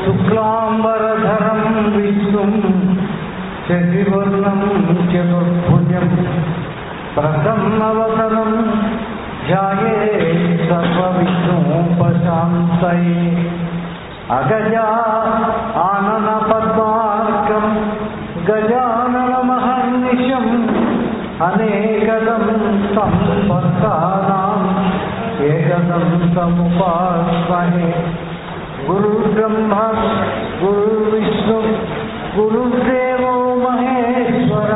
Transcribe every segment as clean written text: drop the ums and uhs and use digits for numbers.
శుక్లాంబరధరం విష్ణుం శశివర్ణం చతుర్భుజం ప్రసన్నవదనం ధ్యాయేత్ సర్వవిఘ్నోపశాంతయే అగజా ఆనన పద్మార్కం గజాననమహర్నిశం అనేకదం తం భక్తానాం ఏకదం తముపాస్మహే. గురుర్బ్రహ్మ గురుర్విష్ణు గురుర్దేవో మహేశ్వర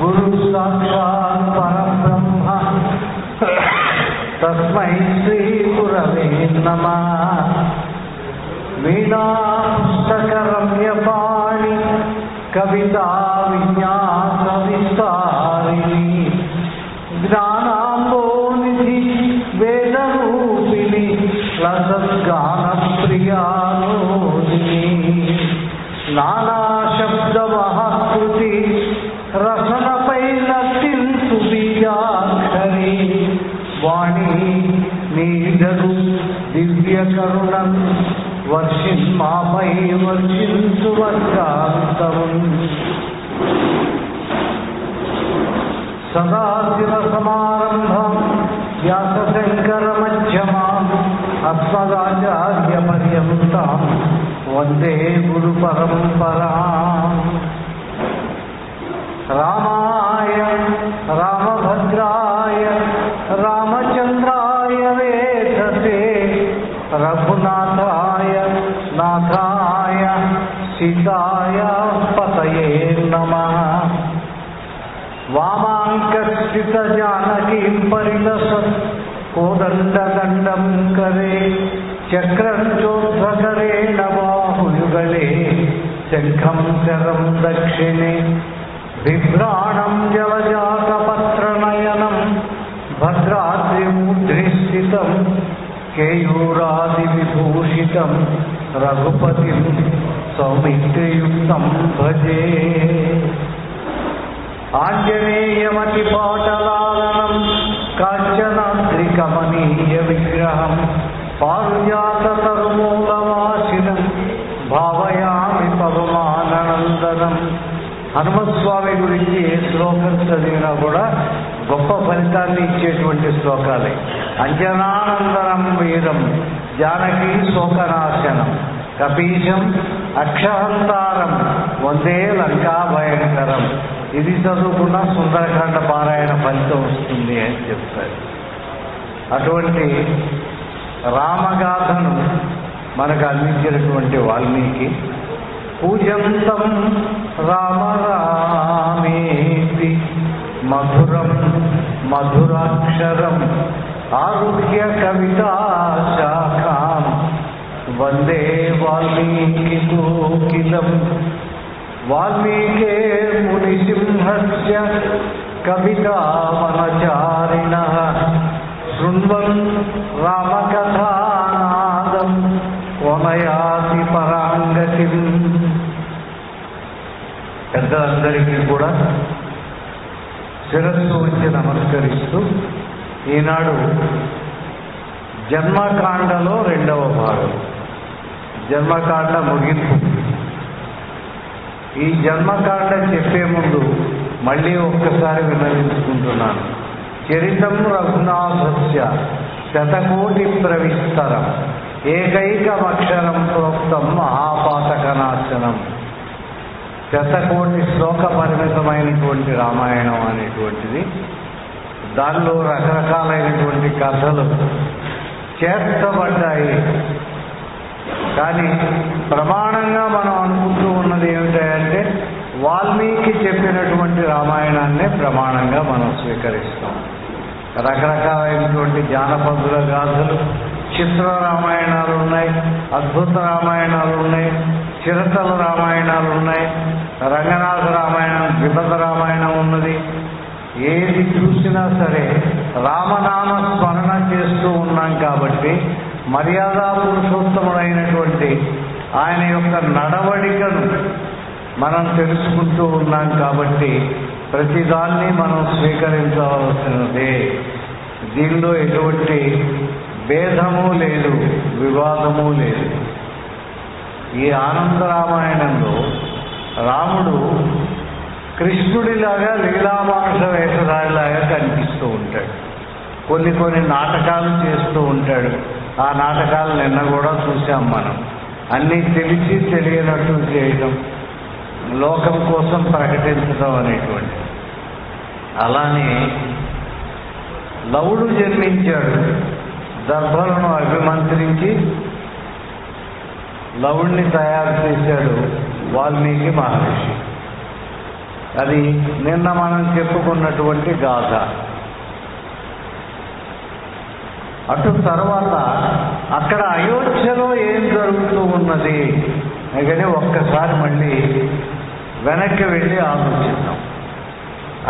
గురుః సాక్షాత్ పరబ్రహ్మ తస్మై శ్రీ గురవే నమః. వీణాపుస్తకరమ్యపాణి కవితా విన్యాస విస్తారిణి జ్ఞానాంబోనిధి వేదరూపిణి లసద్గానప్రియాలోదిని నానాశబ్దమహాకృతి రసనపై నర్తించు బీజాక్షరి వాణి నీడరు దివ్య కరుణం వర్షిన్మాపై వర్షించు వర్గాంతరం. సదాశివసమారంభం వ్యాసశంకరమధ్యమాం అస్మదాచార్యపర్యంతం వందే గురు పరంపరాం. రామాయ రామభద్రాయ రామచంద్రాయ వేధసే రఘునాథాయ నాథాయ సీతాయ పతయే నమః. వామాంకస్థిత జానకీం పరిలసత్ కోదండదండం కరే చక్రం చోద్ధకరేణ బాహుయుగళే శంఖం శరం దక్షిణే బిభ్రాణం జలజాతపత్రనయనం భద్రాద్రిమూర్ధ్నిస్థితం కేయూరాదివిభూషితం రఘుపతిం సౌమిత్రయుక్తం భజే. ఆంజనేయమతిపాటలాలనం కాంచనాద్రికమనీయ విగ్రహం పారుజాతతరుమూలవాసినం భావయామి పవమానందనం. హనుమస్వామి గురించి ఏ శ్లోకం చదివినా కూడా గొప్ప ఫలితాన్ని ఇచ్చేటువంటి శ్లోకాలే. అంజనానందనం వీరం జానకీ శోకనాశనం కపీశం అక్షహంతారం వందే లంకా భయంకరం. ఇది చదువుకున్న సుందరకాండ పారాయణ ఫలితం వస్తుంది అని చెప్తారు. అటువంటి రామగాథను మనకు అందించినటువంటి వాల్మీకి పూజంతం రామ రామేతి మధురం మధురాక్షరం ఆరుహ్య కవితా శాఖాం వందే వాల్మీకి కోకిలం. వాల్మీకే మునిసింహస్య కవితావనచారిణః శృణ్వన్ రామకథానాదం వనయాతి పరాంగతిం. పెద్దలందరికీ కూడా శిరస్సు వచ్చి నమస్కరిస్తూ ఈనాడు జన్మకాండలో రెండవ భాగం, జన్మకాండ ముగింపు. ఈ జన్మకాండ చెప్పే ముందు మళ్ళీ ఒక్కసారి విన్నవించుకుంటున్నాను. చరితం రఘునాథస్య శతకోటి ప్రవిస్తరం ఏకైకమక్షరం ప్రోక్తం మహాపాతకనాశనం. శతకోటి శ్లోక పరిమితమైనటువంటి రామాయణం అనేటువంటిది, దానిలో రకరకాలైనటువంటి కథలు చేర్చబడ్డాయి. కానీ ప్రమాణంగా మనం అనుకుంటూ ఉన్నది ఏమిటంటే వాల్మీకి చెప్పినటువంటి రామాయణాన్నే ప్రమాణంగా మనం స్వీకరిస్తాం. రకరకాలైనటువంటి జానపదుల గాథలు, చిత్ర రామాయణాలు ఉన్నాయి, అద్భుత రామాయణాలు ఉన్నాయి, చిరతల రామాయణాలు ఉన్నాయి, రంగనాథ రామాయణం, ద్విపద రామాయణం ఉన్నది. ఏది చూసినా సరే రామనామ స్మరణ చేస్తూ ఉన్నాం కాబట్టి మర్యాదా పురుషోత్తముడైనటువంటి ఆయన యొక్క నడవడికను మనం తెలుసుకుంటూ ఉన్నాం కాబట్టి ప్రతిదాన్ని మనం స్వీకరించవలసినదే. దీనిలో ఎటువంటి భేదము లేదు, వివాదము లేదు. ఈ ఆనంద రామాయణంలో రాముడు కృష్ణుడిలాగా లీలామానుష వేషధారిలాగా కనిపిస్తూ ఉంటాడు. కొన్ని నాటకాలు చేస్తూ ఉంటాడు. ఆ నాటకాలు నిన్న కూడా చూసాం మనం. అన్నీ తెలిసి తెలియనట్టు చేయడం, లోకం కోసం ప్రకటించడం అనేటువంటి. అలానే లవుడు జన్మించాడు. దర్భలను అభిమంత్రించి లవుడిని తయారు చేశాడు వాల్మీకి మహర్షి. అది నిన్న మనం చెప్పుకున్నటువంటి గాథ. అటు తర్వాత అక్కడ అయోధ్యలో ఏం జరుగుతూ ఉన్నది అని ఒక్కసారి మళ్ళీ వెనక్కి వెళ్ళి ఆలోచిద్దాం.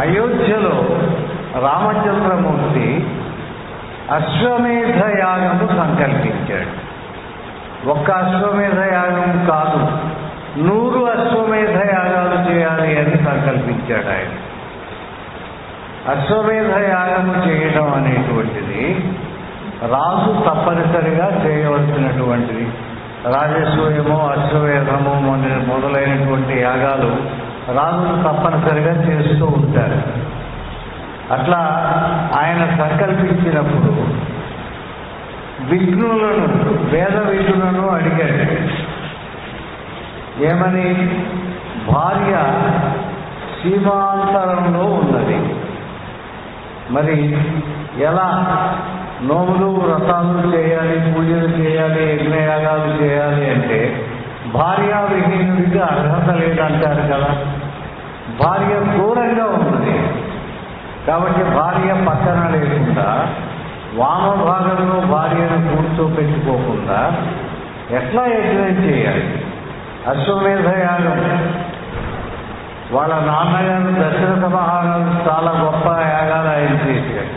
అయోధ్యలో రామచంద్రమూర్తి అశ్వమేధ యాగము సంకల్పించాడు. ఒక్క అశ్వమేధ యాగం కాదు, 100 అశ్వమేధ యాగాలు చేయాలి అని సంకల్పించాడు ఆయన. అశ్వమేధ యాగము చేయడం అనేటువంటిది రాజు తప్పనిసరిగా చేయవలసినటువంటిది. రాజసూయము, అశ్వమేధము మొదలైనటువంటి యాగాలు రాజులు తప్పనిసరిగా చేస్తూ ఉంటారు. అట్లా ఆయన సంకల్పించినప్పుడు విఘ్నులను, వేద విఘ్నులను అడిగాడు. ఏమని? భార్య సీమాంతరంలో ఉన్నది, మరి ఎలా నోములు వ్రతాలు చేయాలి, పూజలు చేయాలి, యజ్ఞయాగాలు చేయాలి అంటే భార్యా విహీనుడికి అర్హత లేదంటారు కదా. భార్య దూరంగా ఉన్నది కాబట్టి భార్య పక్కన లేకుండా, వామభాగంలో భార్యను కూర్చోపెట్టుకోకుండా ఎట్లా యజ్ఞం చేయాలి? అశ్వమేధ యాగం వాళ్ళ నాన్నగారు దశరథ మహారాజు చాలా గొప్ప యాగాలు ఆయన చేశాడు.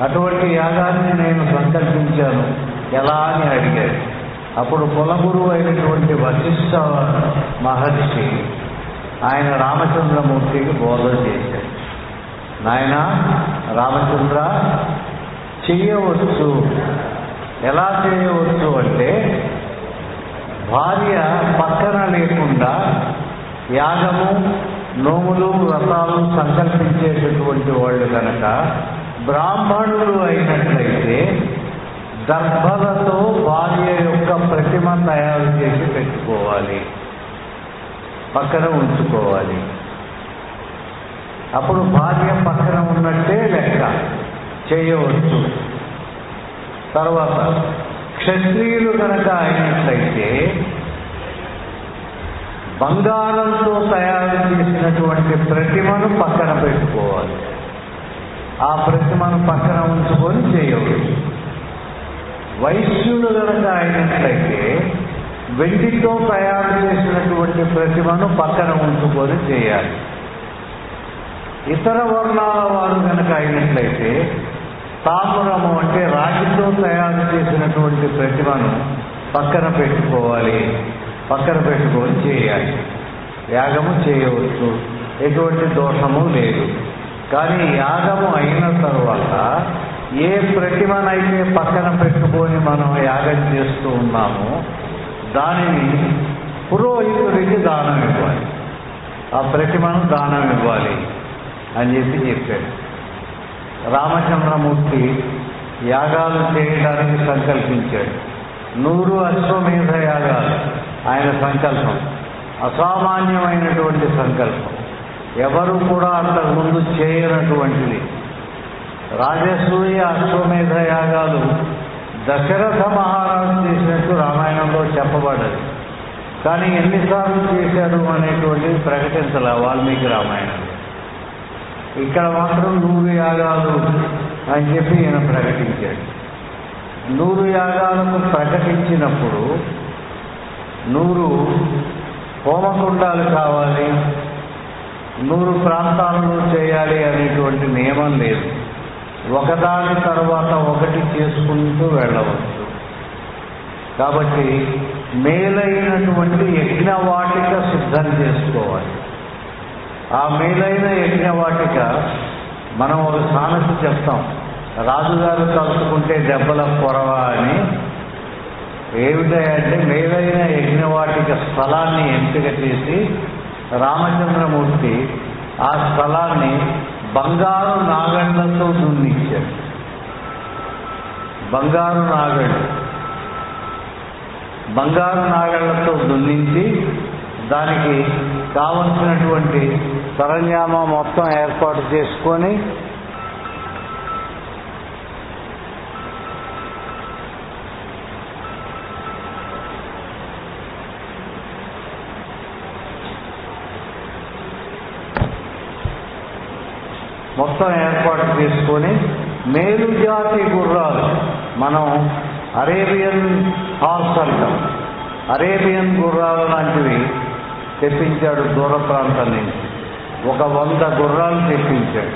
అటువంటి యాగాన్ని నేను సంకల్పించాను, ఎలా అని అడిగాడు. అప్పుడు కులగురువు అయినటువంటి వశిష్ఠ మహర్షి ఆయన రామచంద్రమూర్తికి బోధన చేశాడు. నాయన రామచంద్ర, చెయ్యవచ్చు. ఎలా చేయవచ్చు అంటే, భార్య పక్కన లేకుండా యాగము, నోములు, వ్రతాలు సంకల్పించేటటువంటి వాళ్ళు కనుక బ్రాహ్మణులు అయినట్లయితే దర్భలతో భార్య యొక్క ప్రతిమ తయారు చేసి పెట్టుకోవాలి, పక్కన ఉంచుకోవాలి. అప్పుడు భార్య పక్కన ఉన్నట్టే లెక్క, చేయవచ్చు. తర్వాత క్షత్రియులు కనుక అయినట్లయితే బంగారంతో తయారు చేసినటువంటి ప్రతిమను పక్కన పెట్టుకోవాలి, ఆ ప్రతిమను పక్కన ఉంచుకొని చేయవచ్చు. వైశ్యులు కనుక అయినట్లయితే వెండితో తయారు చేసినటువంటి ప్రతిమను పక్కన ఉంచుకొని చేయాలి. ఇతర వర్ణాల వారు కనుక అయినట్లయితే తామ్రము అంటే రాగితో తయారు చేసినటువంటి ప్రతిమను పక్కన పెట్టుకోవాలి, పక్కన పెట్టుకొని చేయాలి. యాగము చేయవచ్చు, ఎటువంటి దోషము లేదు. కానీ యాగము అయిన తర్వాత ఏ ప్రతిమనైతే పక్కన పెట్టుకొని మనం యాగం చేస్తూ ఉన్నామో దానిని పురోహితుడికి దానం ఇవ్వాలి, ఆ ప్రతిమను దానం ఇవ్వాలి అని చెప్పాడు. రామచంద్రమూర్తి యాగాలు చేయడానికి సంకల్పించాడు. 100 అశ్వమేధ యాగాలు ఆయన సంకల్పం. అసామాన్యమైనటువంటి సంకల్పం, ఎవరు కూడా అంతకుముందు చేయనటువంటిది. రాజసూయ అశ్వమేధ యాగాలు దశరథ మహారాజు చేసినట్టు రామాయణంలో చెప్పబడ్డది. కానీ ఎన్నిసార్లు చేశాడు అనేటువంటిది ప్రకటించాల వాల్మీకి రామాయణంలో. ఇక్కడ మాత్రం 100 యాగాలు అని చెప్పి ఈయన ప్రకటించాడు. 100 యాగాలకు ప్రకటించినప్పుడు 100 హోమకుండాలు కావాలి, 100 ప్రాంతాలలో చేయాలి అనేటువంటి నియమం లేదు. ఒకదాని తర్వాత ఒకటి చేసుకుంటూ వెళ్ళవచ్చు. కాబట్టి మేలైనటువంటి యజ్ఞవాటిక సిద్ధం చేసుకోవాలి. ఆ మేలైన యజ్ఞవాటిక మనం ఒక సామెత చెప్తాం, రాజుగారు తలుచుకుంటే దెబ్బల పొరవ అని. ఏమిటంటే మేలైన యజ్ఞవాటిక స్థలాన్ని ఎంపిక చేసి రామచంద్రమూర్తి ఆ స్థలాన్ని బంగారు నాగళ్లతో దున్నించాడు. బంగారు నాగళ్లతో దున్నించి దానికి కావలసినటువంటి సరంజామా మొత్తం ఏర్పాటు చేసుకొని మేలు జాతి గుర్రాలు, మనం అరేబియన్ హార్స్ అంటాం, అరేబియన్ గుర్రాలు లాంటివి తెప్పించాడు దూర ప్రాంతం నుంచి. 100 గుర్రాలు తెప్పించాడు.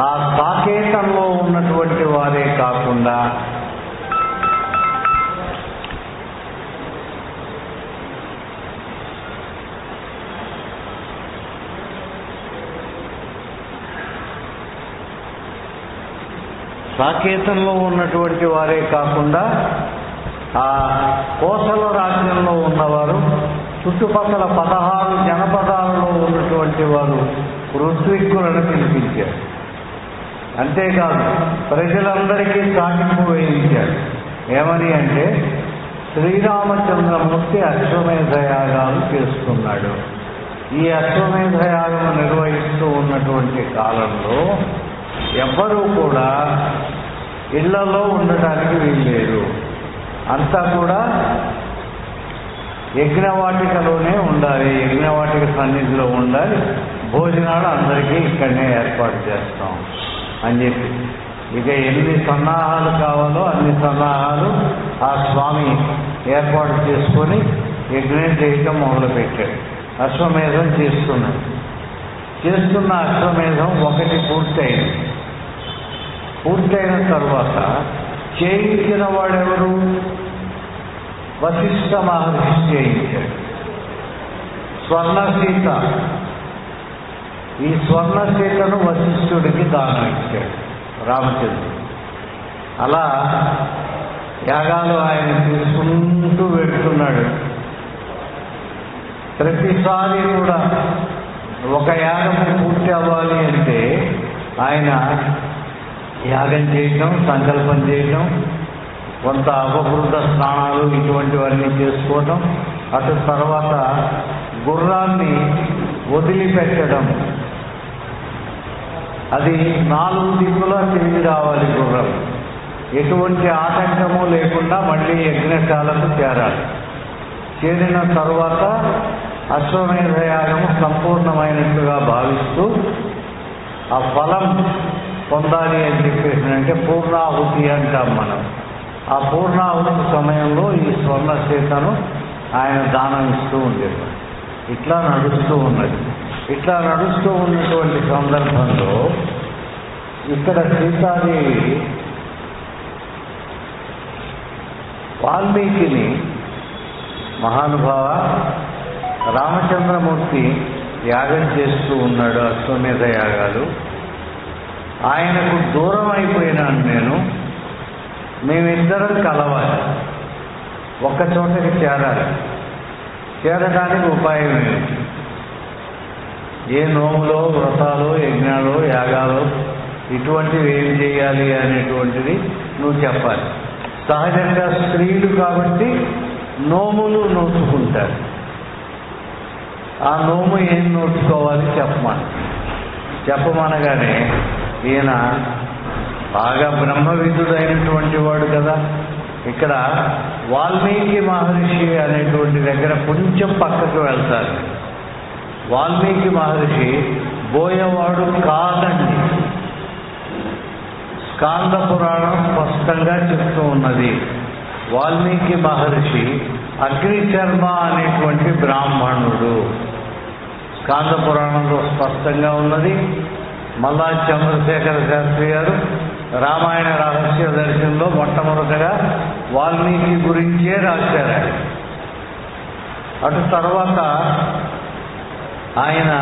ఆ సాకేతంలో ఉన్నటువంటి వారే కాకుండా ఆ కోసల రాజ్యంలో ఉన్నవారు, చుట్టుపక్కల 16 జనపదాలలో ఉన్నటువంటి వారు ఋత్విక్కులను పిలిపించారు. అంతేకాదు ప్రజలందరికీ చాటింపు వేయించాడు. ఏమని అంటే, శ్రీరామచంద్రమూర్తి అశ్వమేధ యాగాలు చేస్తున్నాడు. ఈ అశ్వమేధ యాగం నిర్వహిస్తూ ఉన్నటువంటి కాలంలో ఎవ్వరూ కూడా ఇళ్లలో ఉండటానికి వీల్లేదు. అంతా కూడా యజ్ఞవాటికలోనే ఉండాలి, యజ్ఞవాటిక సన్నిధిలో ఉండాలి. భోజనాలు అందరికీ ఇక్కడనే ఏర్పాటు చేస్తాం అని చెప్పి ఇక ఎన్ని సన్నాహాలు కావాలో అన్ని సన్నాహాలు ఆ స్వామి ఏర్పాటు చేసుకొని యజ్ఞం చేయటం మొదలుపెట్టాడు. అశ్వమేధం చేస్తున్న అశ్వమేధం 1 పూర్తయింది. పూర్తయిన తర్వాత చేయించిన వాడెవరు? వశిష్ఠ మహర్షి చేయించాడు. స్వర్ణసీత, ఈ స్వర్ణసీతను వశిష్ఠుడికి దానం ఇచ్చాడు రామచంద్రుడు. అలా యాగాలు ఆయన తీసుకుంటూ వెళ్తున్నాడు. ప్రతిసారి కూడా ఒక యాగం పూర్తి అవ్వాలి అంటే ఆయన యాగం చేయటం, సంకల్పం చేయటం, కొంత అపవృద్ధ స్నానాలు ఇటువంటివన్నీ చేసుకోవటం, అటు తర్వాత గుర్రాన్ని వదిలిపెట్టడం. అది 4 దిక్కులా తిరిగి రావాలి గుర్రం. ఎటువంటి ఆటంకము లేకుండా మళ్ళీ యజ్ఞశాలకు చేరాలి. చేరిన తరువాత అశ్వమేధ యాగము సంపూర్ణమైనట్టుగా భావిస్తూ ఆ ఫలం పొందాలి అని చెప్పేసి అంటే పూర్ణాహుతి అంటాం మనం. ఆ పూర్ణాహుతి సమయంలో ఈ స్వర్ణసీతను ఆయన దానం ఇస్తూ ఉండేది. ఇట్లా నడుస్తూ ఉన్నటువంటి సందర్భంలో ఇక్కడ సీతాదేవి వాల్మీకిని, మహానుభావ, రామచంద్రమూర్తి యాగం చేస్తూ ఉన్నాడు, అశ్వమేధ యాగాలు. ఆయనకు దూరం అయిపోయినాను నేను, మేమిద్దరం కలవాలి, ఒక్క చోటకి చేరాలి. చేరడానికి ఉపాయం ఏమిటి? ఏ నోములో, వ్రతాలు, యజ్ఞాలు, యాగాలు ఇటువంటివి ఏం చేయాలి అనేటువంటిది నువ్వు చెప్పాలి. సహజంగా స్త్రీలు కాబట్టి నోములు నోచుకుంటారు. ఆ నోము ఏం నోచుకోవాలి చెప్పమనగానే ఈయన బాగా బ్రహ్మవిధుడైనటువంటి వాడు కదా. ఇక్కడ వాల్మీకి మహర్షి అనేటువంటి దగ్గర కొంచెం పక్కకు వెళ్తారు. వాల్మీకి మహర్షి బోయవాడు కాదండి. స్కాంద పురాణం స్పష్టంగా చెప్తూ ఉన్నది. వాల్మీకి మహర్షి అగ్నిశర్మ అనేటువంటి బ్రాహ్మణుడు. స్కాంద పురాణంలో స్పష్టంగా ఉన్నది. మల్లా చంద్రశేఖర శాస్త్రి గారు రామాయణ రహస్య దర్శనంలో మొట్టమొదటగా వాల్మీకి గురించే రాశారు. అటు తర్వాత ఆయన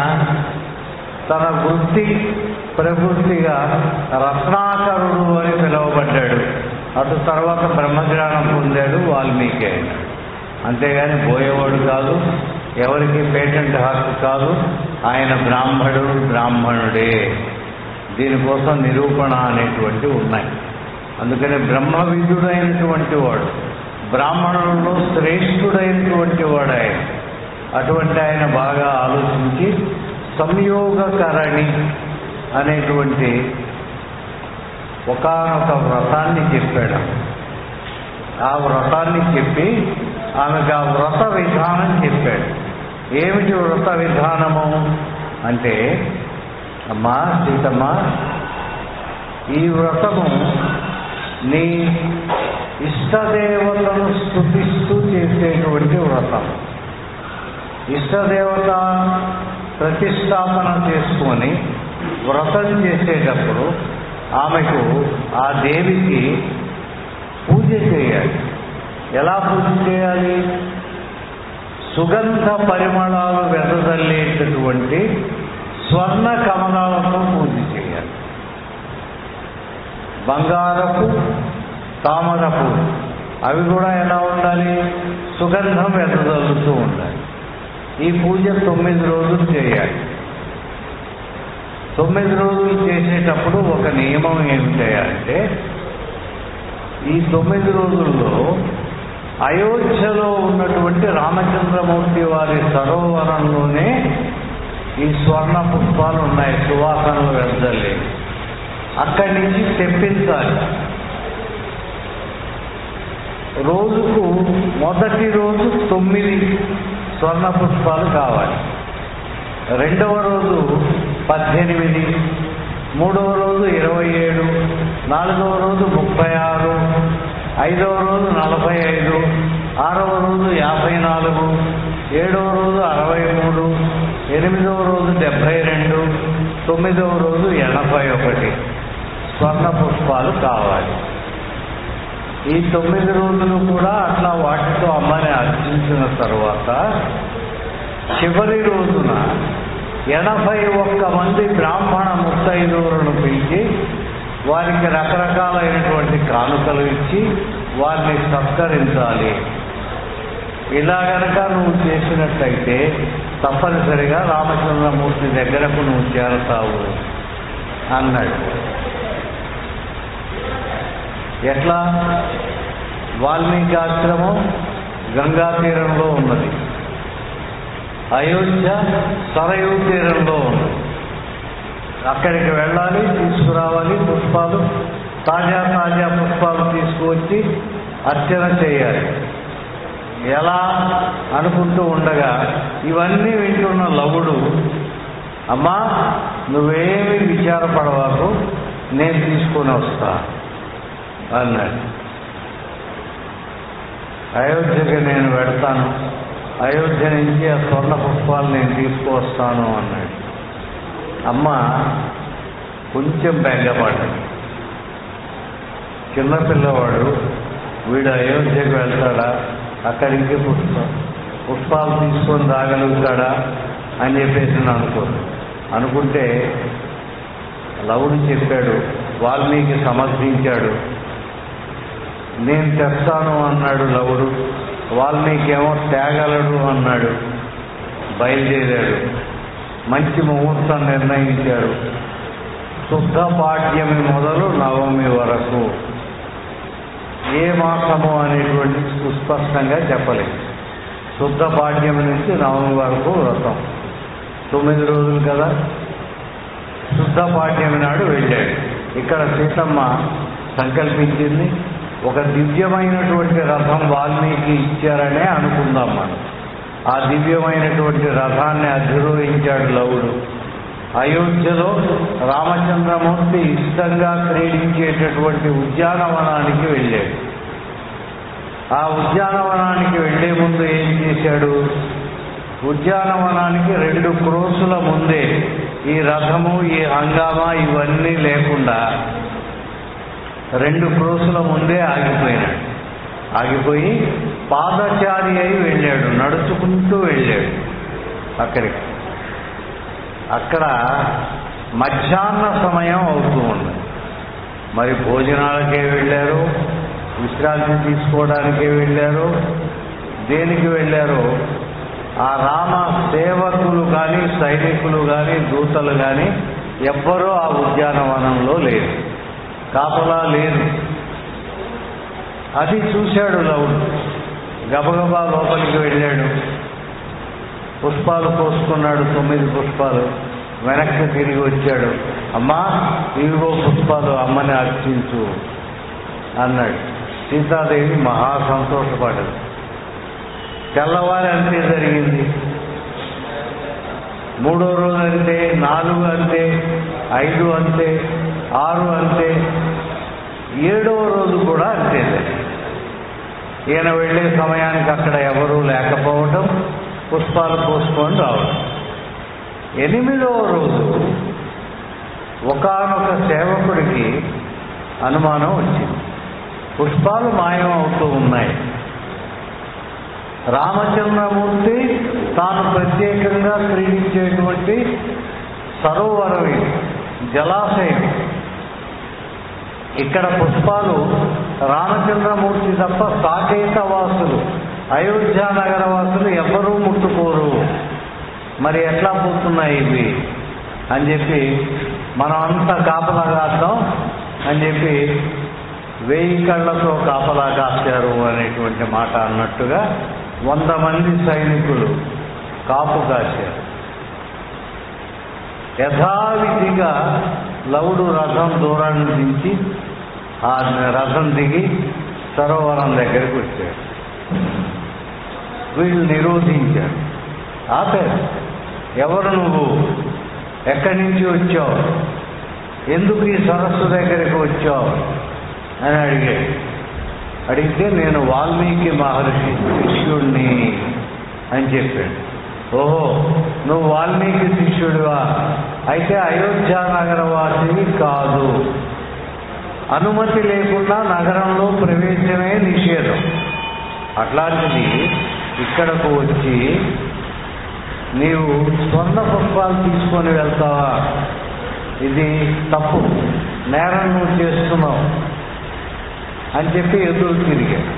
తన వృత్తి ప్రవృత్తిగా రత్నాకరుడు అని పిలువబడ్డాడు. అటు తర్వాత బ్రహ్మజ్ఞానం పొందాడు వాల్మీకి ఆయన. అంతేగాని పోయేవాడు కాదు, ఎవరికి పేటెంట్ హక్కు కాదు. ఆయన బ్రాహ్మణుడే. దీనికోసం నిరూపణ అనేటువంటివి ఉన్నాయి. అందుకని బ్రహ్మవిధుడైనటువంటి వాడు, బ్రాహ్మణులలో శ్రేష్ఠుడైనటువంటి వాడు ఆయన. అటువంటి ఆయన బాగా ఆలోచించి సంయోగకరణి అనేటువంటి ఒకానొక వ్రతాన్ని చెప్పాడు. ఆ వ్రతాన్ని చెప్పి ఆమెకు ఆ వ్రత విధానం చెప్పాడు. ఏమిటి వ్రత విధానము అంటే, అమ్మా సీతమ్మ, ఈ వ్రతము నీ ఇష్టదేవతను స్తుతిస్తూ చేసేటువంటి వ్రతం. ఇష్టదేవత ప్రతిష్టాపన చేసుకొని వ్రతం చేసేటప్పుడు ఆమెకు ఆ దేవికి పూజ చేయాలి. ఎలా పూజ చేయాలి? సుగంధ పరిమళాలు వెదజల్లేటటువంటి స్వర్ణ కమలాలతో పూజ చేయాలి. బంగారపు తామరపు అవి కూడా ఎలా ఉండాలి? సుగంధం వెదజల్లుతూ ఉండాలి. ఈ పూజ 9 రోజులు చేయాలి. 9 రోజులు చేసేటప్పుడు ఒక నియమం ఏమి చేయాలంటే, ఈ 9 రోజుల్లో అయోధ్యలో ఉన్నటువంటి రామచంద్రమూర్తి వారి సరోవరంలోనే ఈ స్వర్ణ పుష్పాలు ఉన్నాయి, సువాసనలు వెదజల్లి. అక్కడి నుంచి తెప్పించాలి. రోజుకు మొదటి రోజు 9 స్వర్ణ పుష్పాలు కావాలి. రెండవ రోజు 18, మూడవ రోజు 27, నాలుగవ రోజు 36, ఐదవ రోజు 45, ఆరవ రోజు 54, ఏడవ రోజు 63, ఎనిమిదవ రోజు 72, 9వ రోజు 81 స్వర్ణ పుష్పాలు కావాలి. ఈ 9 రోజులు కూడా అట్లా వాటితో అమ్మని అర్చించిన తరువాత చివరి రోజున 81 మంది బ్రాహ్మణ ముత్తైదువులను పిలిచి వారికి రకరకాలైనటువంటి కానుకలు ఇచ్చి వారిని సత్కరించాలి. ఇలా గనక నువ్వు చేసినట్టయితే తప్పనిసరిగా రామచంద్రమూర్తి దగ్గరకు నువ్వు చేరతావు అన్నాడు. ఎట్లా? వాల్మీకి ఆశ్రమం గంగా తీరంలో ఉన్నది, అయోధ్య సరయూ తీరంలో ఉన్నది. అక్కడికి వెళ్ళాలి, తీసుకురావాలి పుష్పాలు, తాజా పుష్పాలు తీసుకువచ్చి అర్చన చేయాలి. ఎలా అనుకుంటూ ఉండగా ఇవన్నీ వింటున్న లవుడు, అమ్మా నువ్వేమీ విచారపడవాకు, నేను తీసుకొని వస్తా అన్నాడు. అయోధ్యకి నేను వెడతాను, అయోధ్య నుంచి ఆ స్వర్ణ పుష్పాలు నేను తీసుకువస్తాను అన్నాడు. అమ్మ కొంచెం బెంగపడ్డాడు. చిన్నపిల్లవాడు వీడు అయోధ్యకు వెళ్తాడా, అక్కడికి పుష్పాలు తీసుకొని రాగలుగుతాడా అని చెప్పేసి అనుకుంటే లవుడు చెప్పాడు, వాల్మీకి సమర్థించాడు. నేను తెస్తాను అన్నాడు లవుడు. వాల్మీకి ఏమో తేగలడు అన్నాడు. బయలుదేరాడు. మంచి ముహూర్తం నిర్ణయించాడు. శుద్ధ పాడ్యమి మొదలు నవమి వరకు. ఏ మాసము అనేటువంటి సుస్పష్టంగా చెప్పలేదు. శుద్ధ పాడ్యమి నుంచి నవమి వరకు వ్రతం 9 రోజులు కదా. శుద్ధ పాడ్యమి నాడు వెళ్ళాడు. ఇక్కడ సీతమ్మ సంకల్పించింది, ఒక దివ్యమైనటువంటి రథం వాల్మీకి ఇచ్చారనే అనుకుందాం మనం. ఆ దివ్యమైనటువంటి రథాన్ని అధిరోహించాడు లవుడు. అయోధ్యలో రామచంద్రమూర్తి ఇష్టంగా క్రీడించేటటువంటి ఉద్యానవనానికి వెళ్ళాడు. ఆ ఉద్యానవనానికి వెళ్లే ముందు ఏం చేశాడు? ఉద్యానవనానికి 2 క్రోసుల ముందే ఈ రథము, ఈ హంగామా ఇవన్నీ లేకుండా 2 క్రోసుల ముందే ఆగిపోయినాడు. ఆగిపోయి పాదచారి అయి వెళ్ళాడు, నడుచుకుంటూ వెళ్ళాడు అక్కడికి. అక్కడ మధ్యాహ్న సమయం అవుతూ ఉంది. మరి భోజనాలకే వెళ్ళారు, విశ్రాంతి తీసుకోవడానికే వెళ్ళారు, దేనికి వెళ్ళారు? ఆ రామ సేవకులు కానీ, సైనికులు కానీ, దూతలు కానీ ఎవ్వరూ ఆ ఉద్యానవనంలో లేరు, కాపలా లేరు. అది చూశాడు లవుడు. గబగబా లోపలికి వెళ్ళాడు, పుష్పాలు కోసుకున్నాడు, 9 పుష్పాలు. వెనక్కి తిరిగి వచ్చాడు. అమ్మా, ఇవిగో పుష్పాలు, అమ్మని అర్చించు అన్నాడు. సీతాదేవి మహా సంతోషపడ్డది. తెల్లవారి అంతే జరిగింది. 3వ రోజు అంతే, 4 అంతే, 5 అంతే, 6 అంతే, 7వ రోజు కూడా అంతే జరిగింది. ఈయన వెళ్ళే సమయానికి అక్కడ ఎవరూ లేకపోవటం, పుష్పాలు పోసుకొని రావడం. 8వ రోజు ఒకానొక సేవకుడికి అనుమానం వచ్చింది. పుష్పాలు మాయం అవుతూ ఉన్నాయి. రామచంద్రమూర్తి తాను ప్రత్యేకంగా క్రీడించేటువంటి సరోవరం, జలాశయం, ఇక్కడ పుష్పాలు రామచంద్రమూర్తి తప్ప సాకేత వాసులు, అయోధ్య నగర వాసులు ఎవ్వరూ ముట్టుకోరు. మరి ఎట్లా పోతున్నాయి ఇవి అని చెప్పి మనం అంతా కాపలా కాద్దాం అని చెప్పి 1000 కళ్ళతో కాపలా కాశారు అనేటువంటి మాట అన్నట్టుగా 100 మంది సైనికులు కాపు కాశారు. యథావిధిగా లవుడు రథం దూరాన్ని దించి ఆ రథం దిగి సరోవరం దగ్గరికి వచ్చాడు. వీళ్ళు నిరోధించారు, ఆపారు. ఎవరు నువ్వు? ఎక్కడి నుంచి వచ్చావు? ఎందుకు ఈ సరస్సు దగ్గరికి వచ్చావు అని అడిగాడు. అడిగితే నేను వాల్మీకి మహర్షి శిష్యుడిని అని చెప్పాడు. ఓహో, నువ్వు వాల్మీకి శిష్యుడివా? అయితే అయోధ్య నగర వాసిని కాదు. అనుమతి లేకుండా నగరంలో ప్రవేశమే నిషేధం. అట్లాంటిది ఇక్కడకు వచ్చి నీవు స్వర్ణ పుష్పాలు తీసుకొని వెళ్తావా? ఇది తప్పు, నేరం నువ్వు చేస్తున్నావు అని చెప్పి ఎదురు తిరిగాడు.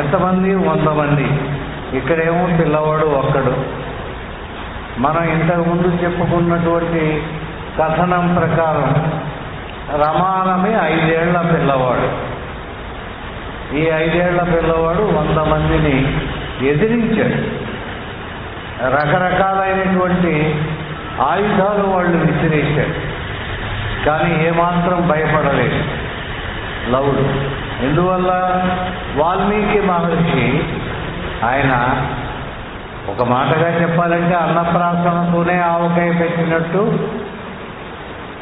ఎంతమంది? 100 మంది. ఇక్కడేమో పిల్లవాడు ఒక్కడు. మనం ఇంతకుముందు చెప్పుకున్నటువంటి కథనం ప్రకారం రమారమి 5 ఏళ్ల పిల్లవాడు. ఈ 5 ఏళ్ల పిల్లవాడు 100 మందిని ఎదిరించాడు. రకరకాలైనటువంటి ఆయుధాలు వాళ్ళు విసిరేశాడు, కానీ ఏమాత్రం భయపడలేదు లవుడు. ఎందువల్ల? వాల్మీకి మహర్షి ఆయన ఒక మాటగా చెప్పాలంటే అన్నప్రాసనతోనే ఆవకాయ పెట్టినట్టు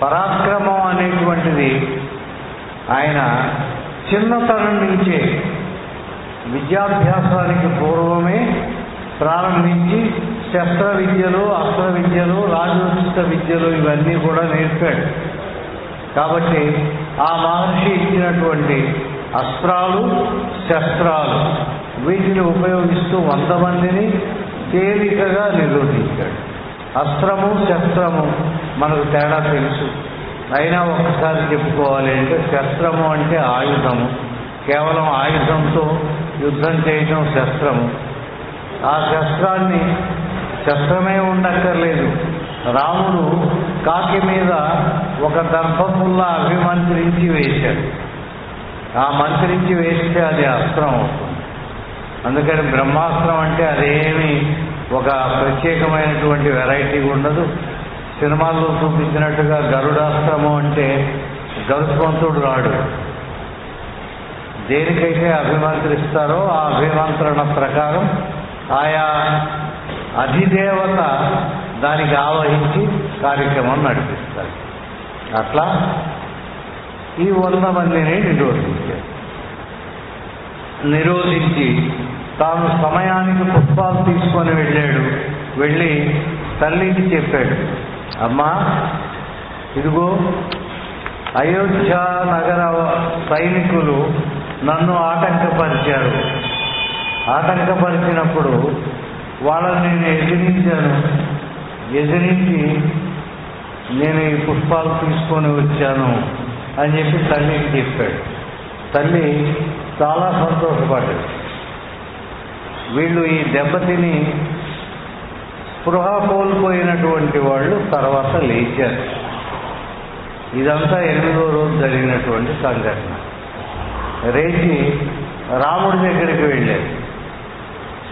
పరాక్రమం అనేటువంటిది ఆయన చిన్నతనం నుంచే విద్యాభ్యాసానికి పూర్వమే ప్రారంభించి శస్త్ర విద్యలు, అస్త్ర విద్యలు, రాజోచిత విద్యలు ఇవన్నీ కూడా నేర్పాడు. కాబట్టి ఆ మహర్షి ఇచ్చినటువంటి అస్త్రాలు, శస్త్రాలు వీటిని ఉపయోగిస్తూ 100 మందిని తేలికగా నిరోధించాడు. అస్త్రము, శస్త్రము మనకు తేడా తెలుసు. అయినా ఒక్కసారి చెప్పుకోవాలి అంటే శస్త్రము అంటే ఆయుధము, కేవలం ఆయుధంతో యుద్ధం చేయడం శస్త్రము. ఆ శస్త్రాన్ని శస్త్రమే ఉండక్కర్లేదు. రాముడు కాకి మీద ఒక దర్భపుల్ల అభిమంత్రించి వేశాడు. ఆ మంత్రించి వేస్తే అది అస్త్రం అవుతుంది. అందుకని బ్రహ్మాస్త్రం అంటే అదేమి ఒక ప్రత్యేకమైనటువంటి వెరైటీ ఉండదు. సినిమాల్లో చూపించినట్టుగా గరుడాస్త్రము అంటే గరుత్మంతుడు రాడు. దేనికైతే అభిమంత్రిస్తారో ఆ అభిమంత్రణ ప్రకారం ఆయా అధిదేవత దానికి ఆవహించి కార్యక్రమం నడిపిస్తారు. అట్లా ఈ 100 మందిని నిరోధించారు. నిరోధించి తాను సమయానికి పుష్పాలు తీసుకొని వెళ్ళాడు. వెళ్ళి తల్లికి చెప్పాడు, అమ్మా ఇదిగో అయోధ్య నగర సైనికులు నన్ను ఆటంకపరిచారు. ఆటంకపరిచినప్పుడు వాళ్ళని నేను ఎదిరించి నేను ఈ పుష్పాలు తీసుకొని వచ్చాను అని చెప్పి తల్లికి చెప్పాడు. తల్లి చాలా సంతోషపడ్డాడు. వీళ్ళు ఈ దెబ్బతిని స్పృహ కోల్పోయినటువంటి వాళ్ళు తర్వాత లేచారు. ఇదంతా 8వ రోజు జరిగినటువంటి సంఘటన. రేచి రాముడి దగ్గరికి వెళ్ళారు.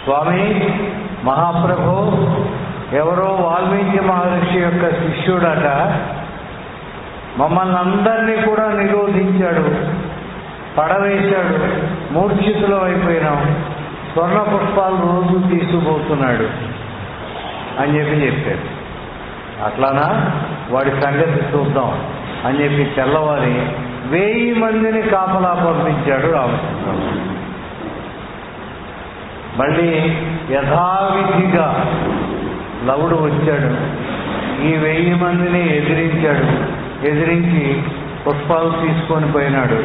స్వామి, మహాప్రభు ఎవరో వాల్మీకి మహర్షి యొక్క శిష్యుడట, మమ్మల్ని అందరినీ కూడా నిరోధించాడు, పడవేశాడు, మూర్ఛితులం అయిపోయినాం, స్వర్ణ పుష్పాలు రోజు తీసుకుపోతున్నాడు అని చెప్పారు. అట్లానా, వాడి సంగతి చూద్దాం అని చెప్పి తెల్లవారి 1000 మందిని కాపలా పంపించాడు రామచంద్రుడు. మళ్ళీ యథావిధిగా లవుడు వచ్చాడు. ఈ 1000 మందిని ఎదిరించి పుష్పాలు తీసుకొని పోయినాడు.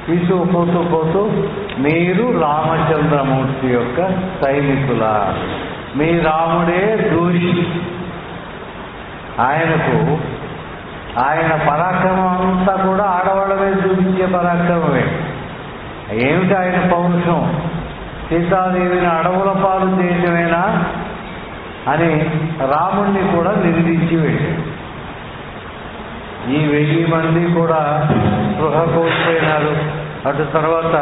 తీసుకుపోతూ మీరు రామచంద్రమూర్తి యొక్క సైనికులా, మీ రాముడే దూషి, ఆయన పరాక్రమం అంతా కూడా ఆడవాళ్ళ మీద చూపించే పరాక్రమమే. ఏమిటి ఆయన పౌరుషం? సీతాదేవిని అడవుల పాలు చేయటమేనా అని రాముణ్ణి కూడా నిందించి వెళ్ళాడు. ఈ 1000 మంది కూడా స్పృహ కోల్పోయినారు. అటు తర్వాత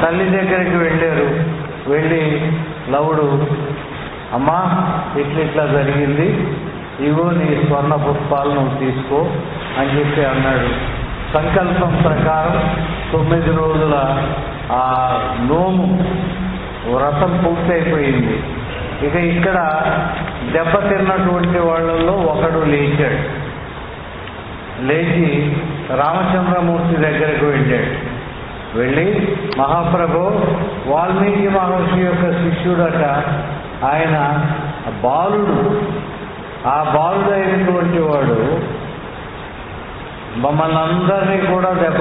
తల్లి దగ్గరికి వెళ్ళారు. వెళ్ళి లవుడు, అమ్మా ఇట్లా జరిగింది, ఇవో నీ స్వర్ణ పుష్పాలు నువ్వు తీసుకో అని చెప్పి అన్నాడు. సంకల్పం ప్రకారం 9 రోజుల ఆ నోము వ్రతం పూర్తయిపోయింది. ఇక ఇక్కడ దెబ్బతిన్నటువంటి వాళ్ళల్లో ఒకడు లేచాడు. లేచి రామచంద్రమూర్తి దగ్గరకు వెళ్ళాడు. వెళ్ళి, మహాప్రభు వాల్మీకి మహర్షి యొక్క శిష్యుడట, ఆయన బాలుడు, ఆ బాలుడైనటువంటి వాడు మమ్మల్ని అందరినీ కూడా దెబ్బ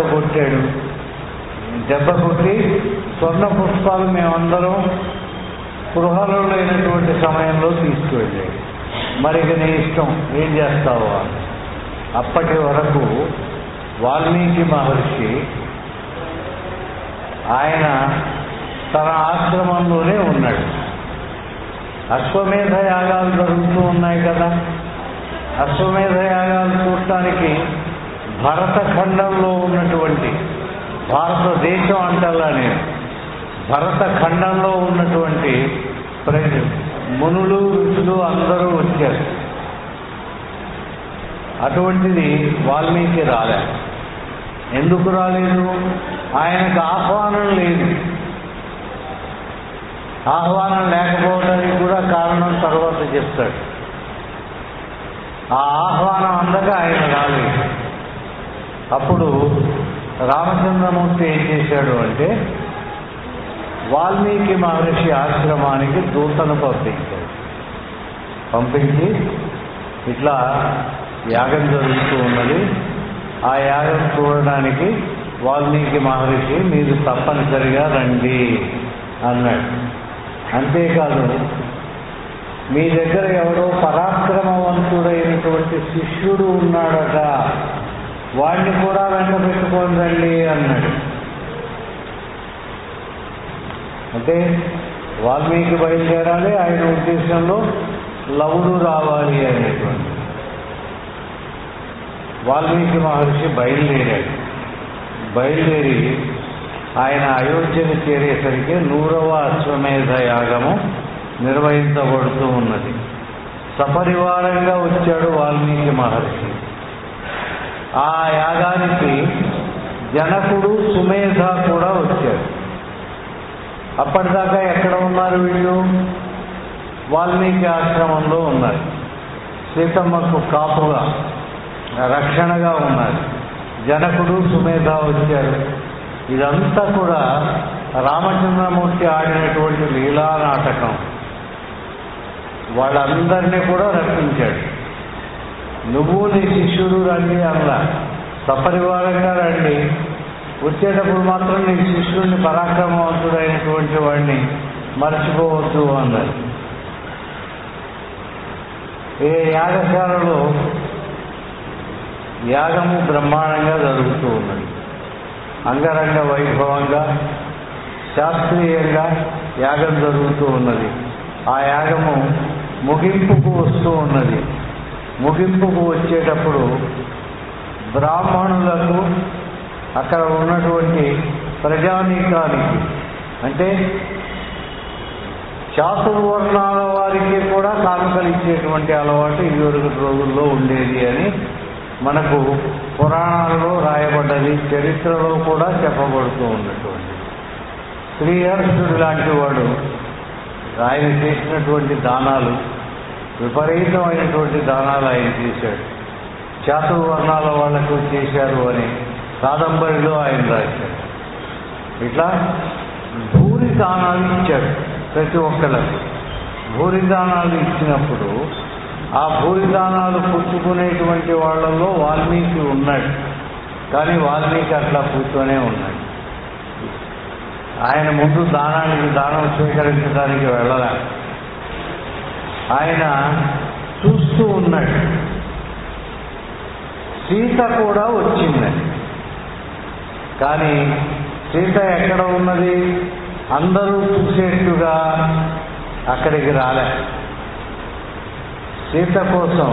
కొట్టి స్వర్ణ పుష్పాలు మేమందరం గృహాలలో లేనటువంటి సమయంలో తీసుకువెళ్ళాడు. మరి ఇక నీ ఇష్టం, ఏం చేస్తావు? అప్పటి వరకు వాల్మీకి మహర్షి ఆయన తన ఆశ్రమంలోనే ఉన్నాడు. అశ్వమేధ యాగాలు జరుగుతూ ఉన్నాయి కదా. అశ్వమేధ యాగాలు చూడటానికి భరతఖండంలో ఉన్నటువంటి, భారతదేశం అంటల్లా నేను, భరతఖండంలో ఉన్నటువంటి మునులు ఋషులు అందరూ వచ్చారు. అటువంటిది వాల్మీకి రాలేదు. ఎందుకు రాలేదు? ఆయనకు ఆహ్వానం లేదు. ఆహ్వానం లేకపోవడానికి కూడా కారణం తర్వాత చెప్తాడు. ఆ ఆహ్వానం అందక ఆయన రాలేదు. అప్పుడు రామచంద్రమూర్తి ఏం చేశాడు అంటే, వాల్మీకి మహర్షి ఆశ్రమానికి దూతను పంపించి ఇట్లా యాగం జరుగుతూ ఉన్నది, ఆ యాగం చూడడానికి వాల్మీకి మహర్షి మీరు తప్పనిసరిగా రండి అన్నాడు. అంతేకాదు, మీ దగ్గర ఎవరో పరాక్రమవంతుడైనటువంటి శిష్యుడు ఉన్నాడట, వాడిని కూడా వెంట పెట్టుకొని రండి అన్నాడు. అంటే వాల్మీకి బయలుదేరాలి, ఆయన ఉద్దేశంలో లవుడు రావాలి అనేటువంటి. వాల్మీకి మహర్షి బయలుదేరి ఆయన అయోధ్యను చేరేసరికి 100వ అశ్వమేధ యాగము నిర్వహించబడుతూ ఉన్నది. సపరివారంగా వచ్చాడు వాల్మీకి మహర్షి. ఆ యాగానికి జనకుడు, సుమేధ కూడా వచ్చాడు. అప్పటిదాకా ఎక్కడ ఉన్నారు వీళ్ళు? వాల్మీకి ఆశ్రమంలో ఉన్నారు. సీతమ్మకు కాపుగా, రక్షణగా ఉన్నారు. జనకుడు, సుమేధ వచ్చారు. ఇదంతా కూడా రామచంద్రమూర్తి ఆడినటువంటి లీలా నాటకం. వాళ్ళందరినీ కూడా రక్షించాడు. నువ్వు నీ శిష్యుడు రండి అలా, సపరివారంగా రండి, వచ్చేటప్పుడు మాత్రం నీ శిష్యుడిని పరాక్రమవంతుడైనటువంటి వాడిని మర్చిపోవద్దు అన్నారు. ఏ యాగశాలలో యాగము బ్రహ్మాండంగా జరుగుతూ ఉన్నది. అంగరంగ వైభవంగా శాస్త్రీయంగా యాగం జరుగుతూ ఉన్నది. ఆ యాగము ముగింపుకు వస్తూ ఉన్నది. ముగింపుకు వచ్చేటప్పుడు బ్రాహ్మణులకు, అక్కడ ఉన్నటువంటి ప్రజానీకానికి, అంటే చాతుర్వర్ణాల వారికి కూడా కానుకలు ఇచ్చేటువంటి అలవాటు ఇదివరకు రోజుల్లో ఉండేది అని మనకు పురాణాల్లో రాయబడ్డది, చరిత్రలో కూడా చెప్పబడుతూ ఉన్నటువంటి. శ్రీహర్షుడు లాంటి వాడు ఆయన చేసినటువంటి దానాలు, విపరీతమైనటువంటి దానాలు ఆయన చేశాడు. చాతుర్వర్ణాల వాళ్లకు చేశారు అని కాదంబరిలో ఆయన రాశాడు. ఇట్లా భూరి దానాలు ఇచ్చాడు ప్రతి ఒక్కళ్ళకు. భూరి దానాలు ఇచ్చినప్పుడు ఆ భూరి దానాలు పుచ్చుకునేటువంటి వాళ్ళల్లో వాల్మీకి ఉన్నాడు. కానీ వాల్మీకి అట్లా కూర్చొనే ఉన్నాడు. ఆయన ముందు దానం స్వీకరించడానికి వెళ్ళలే. ఆయన చూస్తూ ఉన్నాడు. సీత కూడా వచ్చిందని, కానీ సీత ఎక్కడ ఉన్నది? అందరూ చూసేట్టుగా అక్కడికి రాలే. సీత కోసం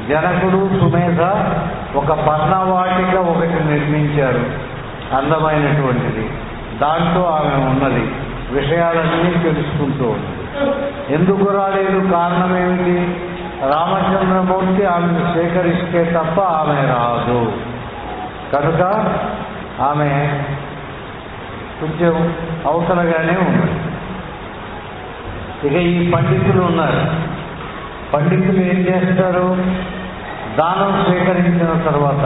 జనకుడు, సుమేధ ఒక పర్ణవాటిక ఒకటి నిర్మించారు, అందమైనటువంటిది. దాంట్లో ఆమె ఉన్నది, విషయాలన్నీ తెలుసుకుంటూ ఉన్నది. ఎందుకు రాలేదు? కారణం ఏమిటి? రామచంద్రమూర్తి ఆమెను స్వీకరిస్తే తప్ప ఆమె రాదు. కనుక ఆమె కొంచెం అవసరంగానే ఉన్నది. ఇక ఈ పండితులు ఉన్నారు. పండితులు ఏం చేస్తారు? దానం స్వీకరించిన తర్వాత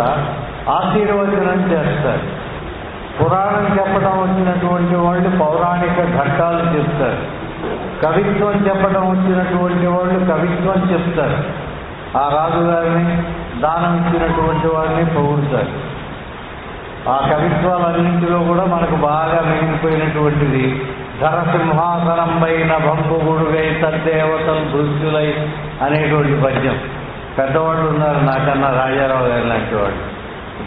ఆశీర్వచనం చేస్తారు. పురాణం చెప్పడం వచ్చినటువంటి వాళ్ళు పౌరాణిక ఘట్టాలు చెప్తారు. కవిత్వం చెప్పడం వచ్చినటువంటి వాళ్ళు కవిత్వం చెప్తారు. ఆ రాజుగారిని, దానం ఇచ్చినటువంటి వారిని పొగుడుతారు. ఆ కవిత్వాలన్నింటిలో కూడా మనకు బాగా మిగిలిపోయినటువంటిది ధరసింహాసనం పైన భంపుగుడుగై తద్దేవతలు దృష్టులై అనేటువంటి పద్యం. పెద్దవాళ్ళు ఉన్నారు నాకన్నా, రాజారావు గారు లాంటి వాళ్ళు.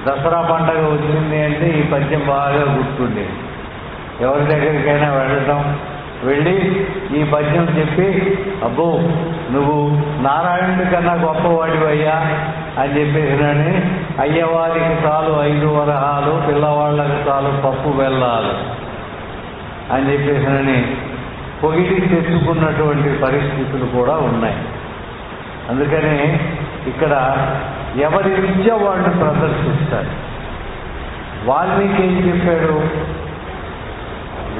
దసరా పండగ వచ్చింది అంటే ఈ పద్యం బాగా గుర్తుండేది. ఎవరి దగ్గరికైనా వెళ్ళటం, వెళ్ళి ఈ పద్యం చెప్పి, అబ్బో నువ్వు నారాయణుడి కన్నా గొప్పవాడివయ్యా అని చెప్పేసినని, అయ్యవారికి చాలు 5 వరహాలు, పిల్లవాళ్ళకి చాలు పప్పు బెల్లాలు అని చెప్పేసినని పొగిడి తెచ్చుకున్నటువంటి పరిస్థితులు కూడా ఉన్నాయి. అందుకని ఇక్కడ ఎవరి విద్య వాళ్ళు ప్రదర్శిస్తారు. వాల్మీకి ఏం చెప్పాడు?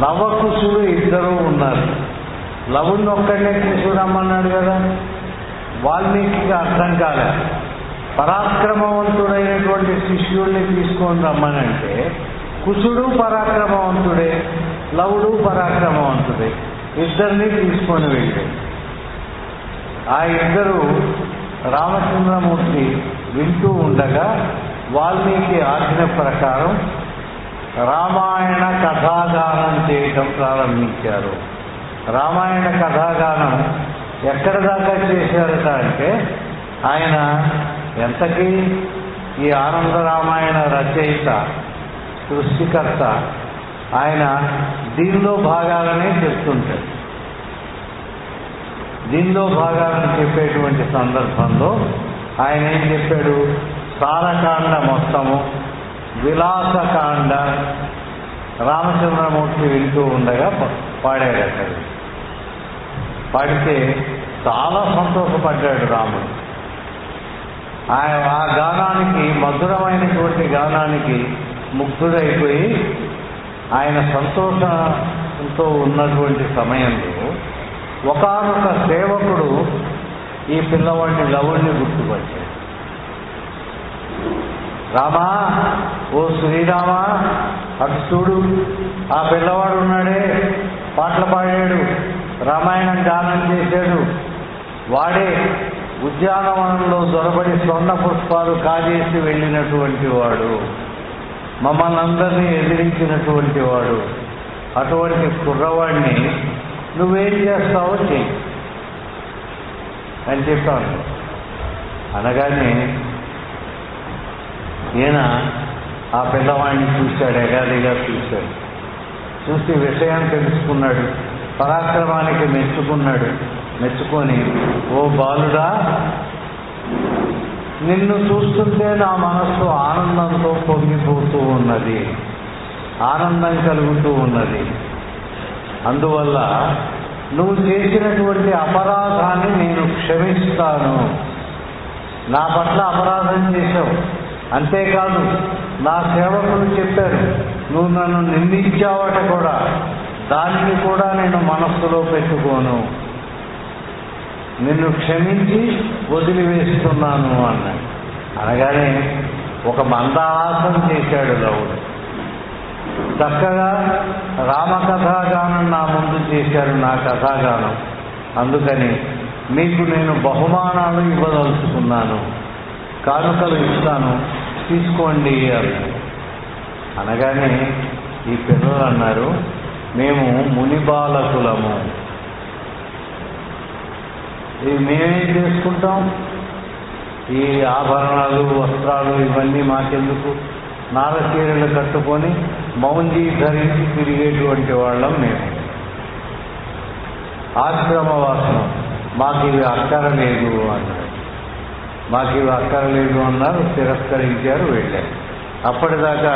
లవకుశులు 2 ఉన్నారు. లవుణ్ణి ఒక్కడనే తీసుకురమ్మన్నాడు కదా. వాల్మీకి అర్థం కాలే. పరాక్రమవంతుడైనటువంటి శిష్యుల్ని తీసుకొని రమ్మనంటే కుశుడు పరాక్రమవంతుడే, లవుడు పరాక్రమవంతుడే, 2 తీసుకొని వెళ్ళాడు. ఆ 2 రామచంద్రమూర్తి వింటూ ఉండగా వాల్మీకి ఆజ్ఞ ప్రకారం రామాయణ కథాగానం చేయటం ప్రారంభించారు. రామాయణ కథాగానం ఎక్కడ దాకా చేశారట అంటే, ఆయన ఎంతకీ ఈ ఆనంద రామాయణ రచయిత, సృష్టికర్త, ఆయన దీనిలో భాగాలనే చెప్తుంటాడు. దీనిలో భాగాలను చెప్పేటువంటి సందర్భంలో ఆయన ఏం చెప్పాడు? సారకాండ మొత్తము, విలాసకాండ రామచంద్రమూర్తి వింటూ ఉండగా పాడాడట. పాడితే చాలా సంతోషపడ్డాడు రాముడు. ఆ గానానికి, మధురమైనటువంటి గానానికి ముగ్ధుడైపోయి ఆయన సంతోషంతో ఉన్నటువంటి సమయంలో ఒకానొక సేవకుడు ఈ పిల్లవాడిని, లవుణ్ణి గుర్తుపట్టాడు. రామా, ఓ శ్రీరామా, అటు చూడు, ఆ పిల్లవాడు ఉన్నాడే, పాటలు పాడాడు, రామాయణం గానం చేశాడు, వాడే ఉద్యానవనంలో దొరబడి స్వర్ణ పుష్పాలు కాజేసి వెళ్ళినటువంటి వాడు, మమ్మల్ని అందరినీ ఎదిరించినటువంటి వాడు. అటువంటి కుర్రవాడిని నువ్వేం చేస్తావో చెయ్యి అని చెప్పాను. అనగానే ఈయన ఆ పిల్లవాడిని చూశాడు, ఎగాదిగా చూశాడు. చూసి విషయం తెలుసుకున్నాడు, పరాక్రమానికి మెచ్చుకున్నాడు. మెచ్చుకొని, ఓ బాలుడా, నిన్ను చూస్తుంటే నా మనస్సు ఆనందంతో పొంగిపోతూ ఉన్నది, ఆనందం కలుగుతూ ఉన్నది. అందువల్ల నువ్వు చేసినటువంటి అపరాధాన్ని నేను క్షమిస్తాను. నా పట్ల అపరాధం చేశావు, అంతేకాదు నా సేవకులు చెప్పారు నువ్వు నన్ను నిందించావట కూడా, దానిని కూడా నేను మనస్సులో పెట్టుకోను, నిన్ను క్షమించి వదిలివేస్తున్నాను అన్నాడు. అనగానే ఒక మందహాసం చేశాడు లవుడు. చక్కగా రామకథాగానం నా ముందు చేశారు, నా కథాగానం. అందుకని మీకు నేను బహుమానాలు ఇవ్వదలుచుకున్నాను, కానుకలు ఇస్తాను, తీసుకోండి అన్నారు. అనగానే ఈ పిల్లలు అన్నారు, మేము ముని బాలకులము, ఇవి మేమేం చేసుకుంటాం, ఈ ఆభరణాలు వస్త్రాలు ఇవన్నీ మాకెందుకు, నారచీరలు కట్టుకొని మౌంజీ ధరించి తిరిగేటువంటి వాళ్ళం మేము, ఆశ్రమవాసనం, మాకు ఇవి అక్కరలేదు అన్నారు. మాకు ఇవి అక్కరలేదు అన్నారు, తిరస్కరించారు, వెళ్ళారు. అప్పటిదాకా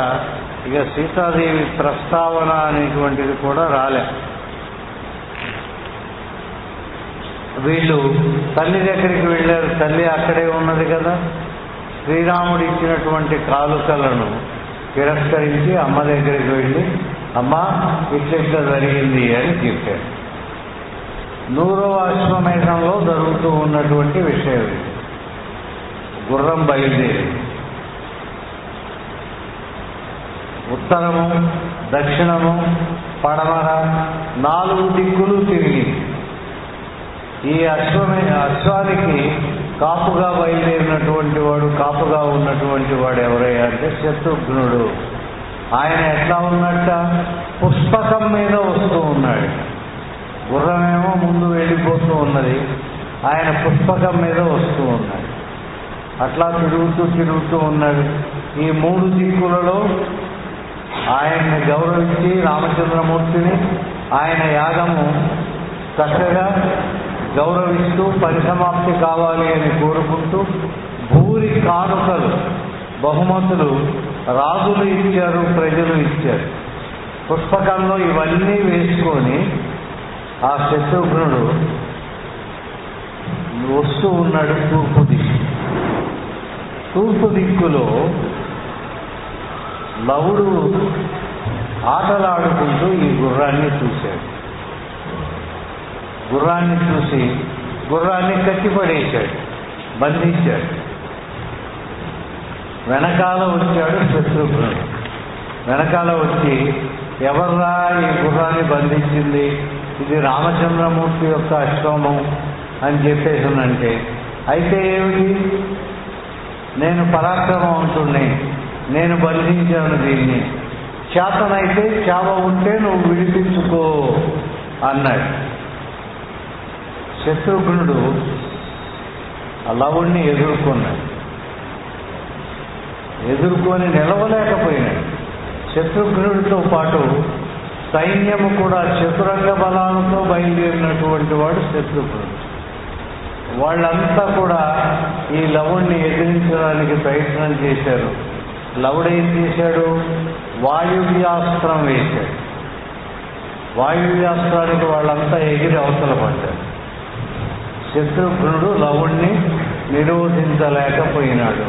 ఇక సీతాదేవి ప్రస్తావన అనేటువంటిది కూడా రాలే. వీళ్ళు తల్లి దగ్గరికి వెళ్ళారు, తల్లి అక్కడే ఉన్నది కదా. శ్రీరాముడు ఇచ్చినటువంటి కానుకలను తిరస్కరించి అమ్మ దగ్గరికి వెళ్ళి, అమ్మ ఇట్లా జరిగింది అని చెప్పారు. 100వ అశ్వమేధంలో జరుగుతూ ఉన్నటువంటి విషయం. గుర్రం బయలుదేరి ఉత్తరము, దక్షిణము, పడమర 4 దిక్కులు తిరిగి ఈ అశ్వానికి కాపుగా బయలుదేరినటువంటి వాడు, కాపుగా ఉన్నటువంటి వాడు ఎవరయ్యా అంటే శత్రుఘ్నుడు. ఆయన ఎట్లా ఉన్నట్ట, పుష్పకం మీద వస్తూ ఉన్నాడు. గుర్రమేమో ముందు వెళ్ళిపోతూ ఉన్నది, ఆయన పుష్పకం మీద వస్తూ ఉన్నాడు. అట్లా తిరుగుతూ ఉన్నాడు. ఈ 3 దిక్కులలో ఆయన్ని గౌరవించి రామచంద్రమూర్తిని, ఆయన యాగము చక్కగా గౌరవిస్తూ పరిసమాప్తి కావాలి అని కోరుకుంటూ భూరి కానుకలు, బహుమతులు రాజులు ఇచ్చారు, ప్రజలు ఇచ్చారు. పుష్పకంలో ఇవన్నీ వేసుకొని ఆ శత్రుఘ్నుడు వస్తూ ఉన్నాడు తూర్పు దిక్కు. తూర్పు దిక్కులో లవుడు ఆటలాడుకుంటూ ఈ గుర్రాన్ని చూశాడు. గుర్రాన్ని చూసి గుర్రాన్ని కట్టిపడేశాడు, బంధించాడు. వెనకాల వచ్చాడు శత్రుఘ్నుడు. వెనకాల వచ్చి, ఎవర్రా ఈ గుర్రాన్ని బంధించింది, ఇది రామచంద్రమూర్తి యొక్క అశ్వము అని చెప్పేసానంటే, అయితే ఏమిటి, నేను పరాక్రమవంతుణ్ణి, నేను బంధించాను దీన్ని, చేతనైతే చావ ఉంటే నువ్వు విడిపించుకో అన్నాడు. శత్రుఘ్నుడు ఆ లవుణ్ణి ఎదుర్కొన్నాడు. ఎదుర్కొని నిలవలేకపోయినాడు. శత్రుఘ్నుడితో పాటు సైన్యము కూడా చతురంగ బలాలతో బయలుదేరినటువంటి వాడు శత్రుఘ్నుడు. వాళ్ళంతా కూడా ఈ లవుణ్ణి ఎదిరించడానికి ప్రయత్నం చేశారు. లవుడేం చేశాడు, వాయువ్యాస్త్రం వేశాడు. వాయువ్యాస్త్రానికి వాళ్ళంతా ఎగిరి అవతల పడ్డారు. శత్రుఘ్నుడు లవుణ్ణి నిరోధించలేకపోయినాడు.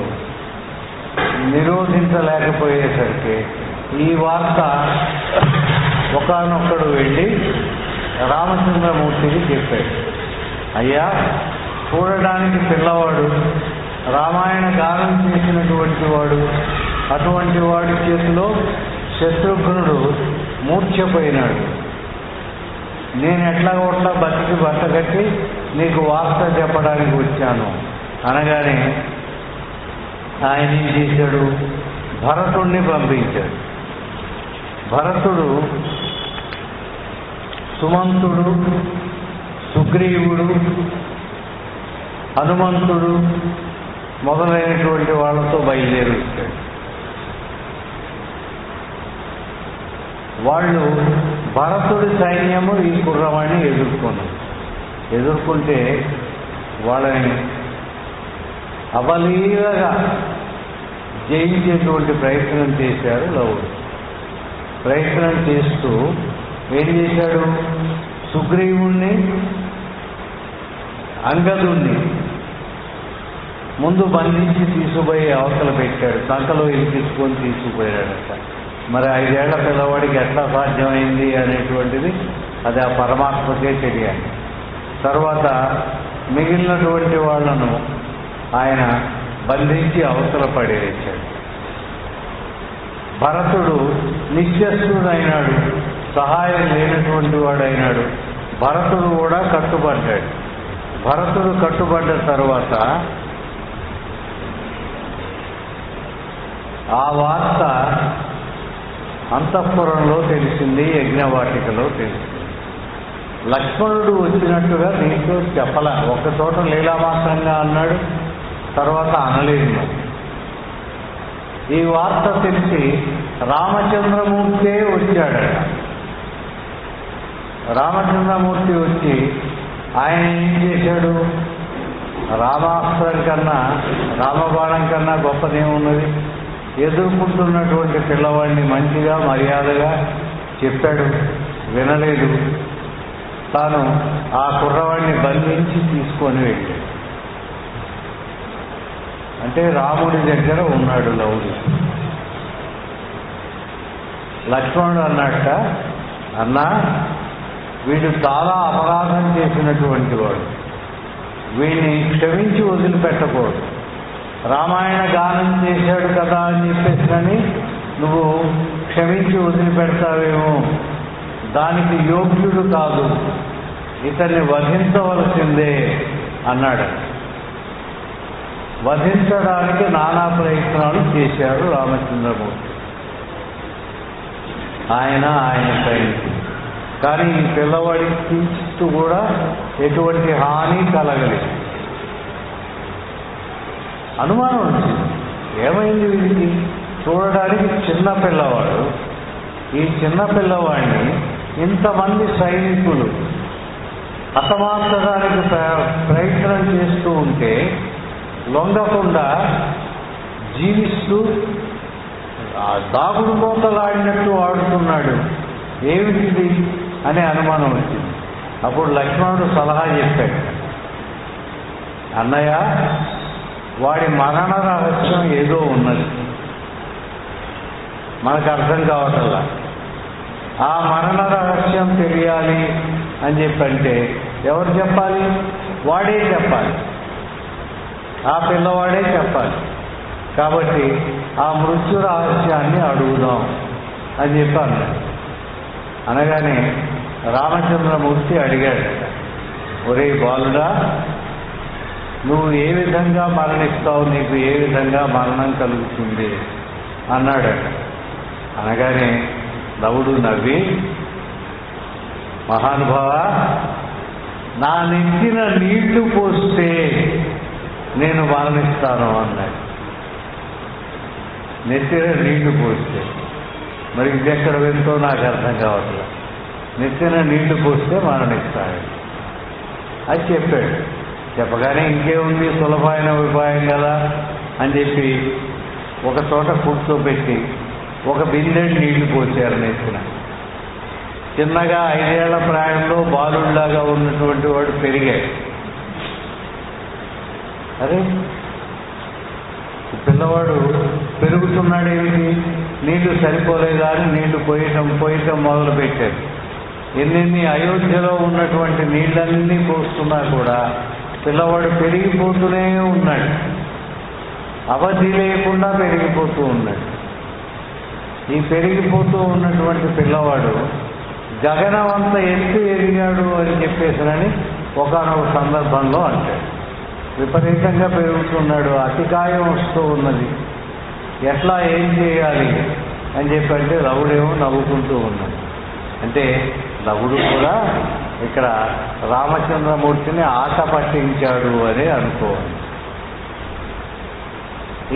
నిరోధించలేకపోయేసరికి ఈ వార్త ఒకానొక్కడు వెళ్ళి రామచంద్రమూర్తికి చెప్పాడు. అయ్యా, చూడడానికి పిల్లవాడు, రామాయణ గానం చేసినటువంటి వాడు, అటువంటి వాడి చేతిలో శత్రుఘ్నుడు మూర్ఛపోయినాడు. నేను ఎట్లా బతికి బట్టగట్టి నీకు వార్త చెప్పడానికి వచ్చాను అనగానే ఆయన ఏం చేశాడు? భరతుణ్ణి పంపించాడు. భరతుడు సుమంతుడు, సుగ్రీవుడు, హనుమంతుడు మొదలైనటువంటి వాళ్ళతో బయలుదేరి వచ్చాడు. వాళ్ళు భరతుడి సైన్యము ఈ కుర్రవాణ్ణి ఎదుర్కొంటే వాళ్ళని అవలీలగా జయించేటువంటి ప్రయత్నం చేశారు లవుడు. ప్రయత్నం చేస్తూ ఏం చేశాడు? సుగ్రీవుణ్ణి, అంగదుణ్ణి ముందు బంధించి తీసుకుపోయి అవతల పెట్టాడు. సంకలో తీసుకొని తీసుకుపోయాడట. మరి 5 ఏళ్ల పిల్లవాడికి ఎట్లా సాధ్యమైంది అనేటువంటిది అది ఆ పరమాత్మకే తెలియాలి. తర్వాత మిగిలినటువంటి వాళ్లను ఆయన బంధించి అవతల పడేశాడు. భరతుడు నిశ్చస్తుడైనాడు, సహాయం లేనటువంటి వాడైనాడు. భరతుడు కూడా కట్టుబడ్డాడు. భరతుడు కట్టుబడ్డ తర్వాత ఆ వార్త అంతఃపురంలో తెలిసింది, యజ్ఞవాటికలో తెలిసింది. లక్ష్మణుడు వచ్చినట్టుగా దీంట్లో చెప్పల. ఒక చోట లీలామాత్రంగా అన్నాడు, తర్వాత అనలేదు. ఈ వార్త తెలిసి రామచంద్రమూర్తే వచ్చాడట. రామచంద్రమూర్తి వచ్చి ఆయన ఏం చేశాడు? రామాస్త్రం కన్నా, రామబాణం కన్నా గొప్పదేమున్నది? ఎదుర్కొంటున్నటువంటి పిల్లవాడిని మంచిగా మర్యాదగా చెప్పాడు, వినలేదు. తాను ఆ కుర్రవాడిని బంధించి తీసుకొని వెళ్ళాడు. అంటే రాముడి దగ్గర ఉన్నాడు లవుడు. లక్ష్మణుడు అన్నట్ట, అన్నా వీడు చాలా అపరాధం చేసినటువంటి వాడు, వీడిని క్షమించి వదిలిపెట్టకూడదు. రామాయణ గానం చేశాడు కదా అని చెప్పేసి నువ్వు క్షమించి వదిలిపెడతావేమో, దానికి యోగ్యుడు కాదు, ఇతన్ని వధించవలసిందే అన్నాడు. వధించడానికి నానా ప్రయత్నాలు చేశాడు రామచంద్రమూర్తి, ఆయన సైనికుడు. కానీ ఈ పిల్లవాడికి కించిత్తు కూడా ఎటువంటి హాని కలగలేదు. అనుమానం వచ్చింది, ఏమైంది వీడికి? చూడడానికి చిన్న పిల్లవాడు, ఈ చిన్న పిల్లవాడిని ఇంతమంది సైనికులు హతమార్చడానికి ప్రయత్నం చేస్తూ ఉంటే లొంగకుండా జీవిస్తూ దాగుడు మూతలాడినట్టు ఆడుతున్నాడు, ఏమిటిది అనే అనుమానం వచ్చింది. అప్పుడు లక్ష్మణుడు సలహా చెప్పాడు, అన్నయ్య వాడి మరణ రహస్యం ఏదో ఉన్నది, మనకు అర్థం కావటల్లా. ఆ మరణ రహస్యం తెలియాలి అని చెప్పంటే ఎవరు చెప్పాలి? వాడే చెప్పాలి, ఆ పిల్లవాడే చెప్పాలి. కాబట్టి ఆ మృత్యు రహస్యాన్ని అడుగుదాం అని చెప్పి అన్నాడు. అనగానే రామచంద్రమూర్తి అడిగాడు, ఒరే బాలుడా, నువ్వు ఏ విధంగా మరణిస్తావు, నీకు ఏ విధంగా మరణం కలుగుతుంది అన్నాడట. అనగానే లవుడు నవ్వి, మహానుభావ, నా నెత్తిన నీళ్లు పోస్తే నేను మరణిస్తాను అన్నాడు. నెత్తిన నీళ్లు పోస్తే, మరి ఇది ఎక్కడ వెళ్తో నాకు అర్థం కావట్లేదు. నెత్తిన నీళ్లు పోస్తే మరణిస్తాడు అది చెప్పాడు. చెప్పగానే ఇంకేముంది, సులభమైన ఉపాయం కదా అని చెప్పి ఒక చోట కూర్చోబెట్టి ఒక బిందెడు నీళ్లు పోసారు నెత్తిన. చిన్నగా 5 ఏళ్ల ప్రాయంలో బాలుడిలాగా ఉన్నటువంటి వాడు పెరిగాడు. అరే పిల్లవాడు పెరుగుతున్నాడేమిటి, నీళ్లు సరిపోలేదా అని నీళ్లు పోయటం మొదలుపెట్టారు. ఎన్ని అయోధ్యలో ఉన్నటువంటి నీళ్ళన్నీ పోస్తున్నా కూడా పిల్లవాడు పెరిగిపోతూనే ఉన్నాడు, అవధి లేకుండా పెరిగిపోతూ ఉన్నాడు. ఈ పెరిగిపోతూ ఉన్నటువంటి పిల్లవాడు గగనమంత ఎత్తు ఎదిగాడు అని చెప్పేసినని ఒకానొక సందర్భంలో అంటాడు. విపరీతంగా పెరుగుతున్నాడు, అతికాయం వస్తూ ఉన్నది, ఎట్లా ఏం చేయాలి అని చెప్పంటే లవుడేమో నవ్వుకుంటూ ఉన్నాడు. అంటే లవుడు కూడా ఇక్కడ రామచంద్రమూర్తిని ఆట పట్టించాడు అని అనుకోవాలి.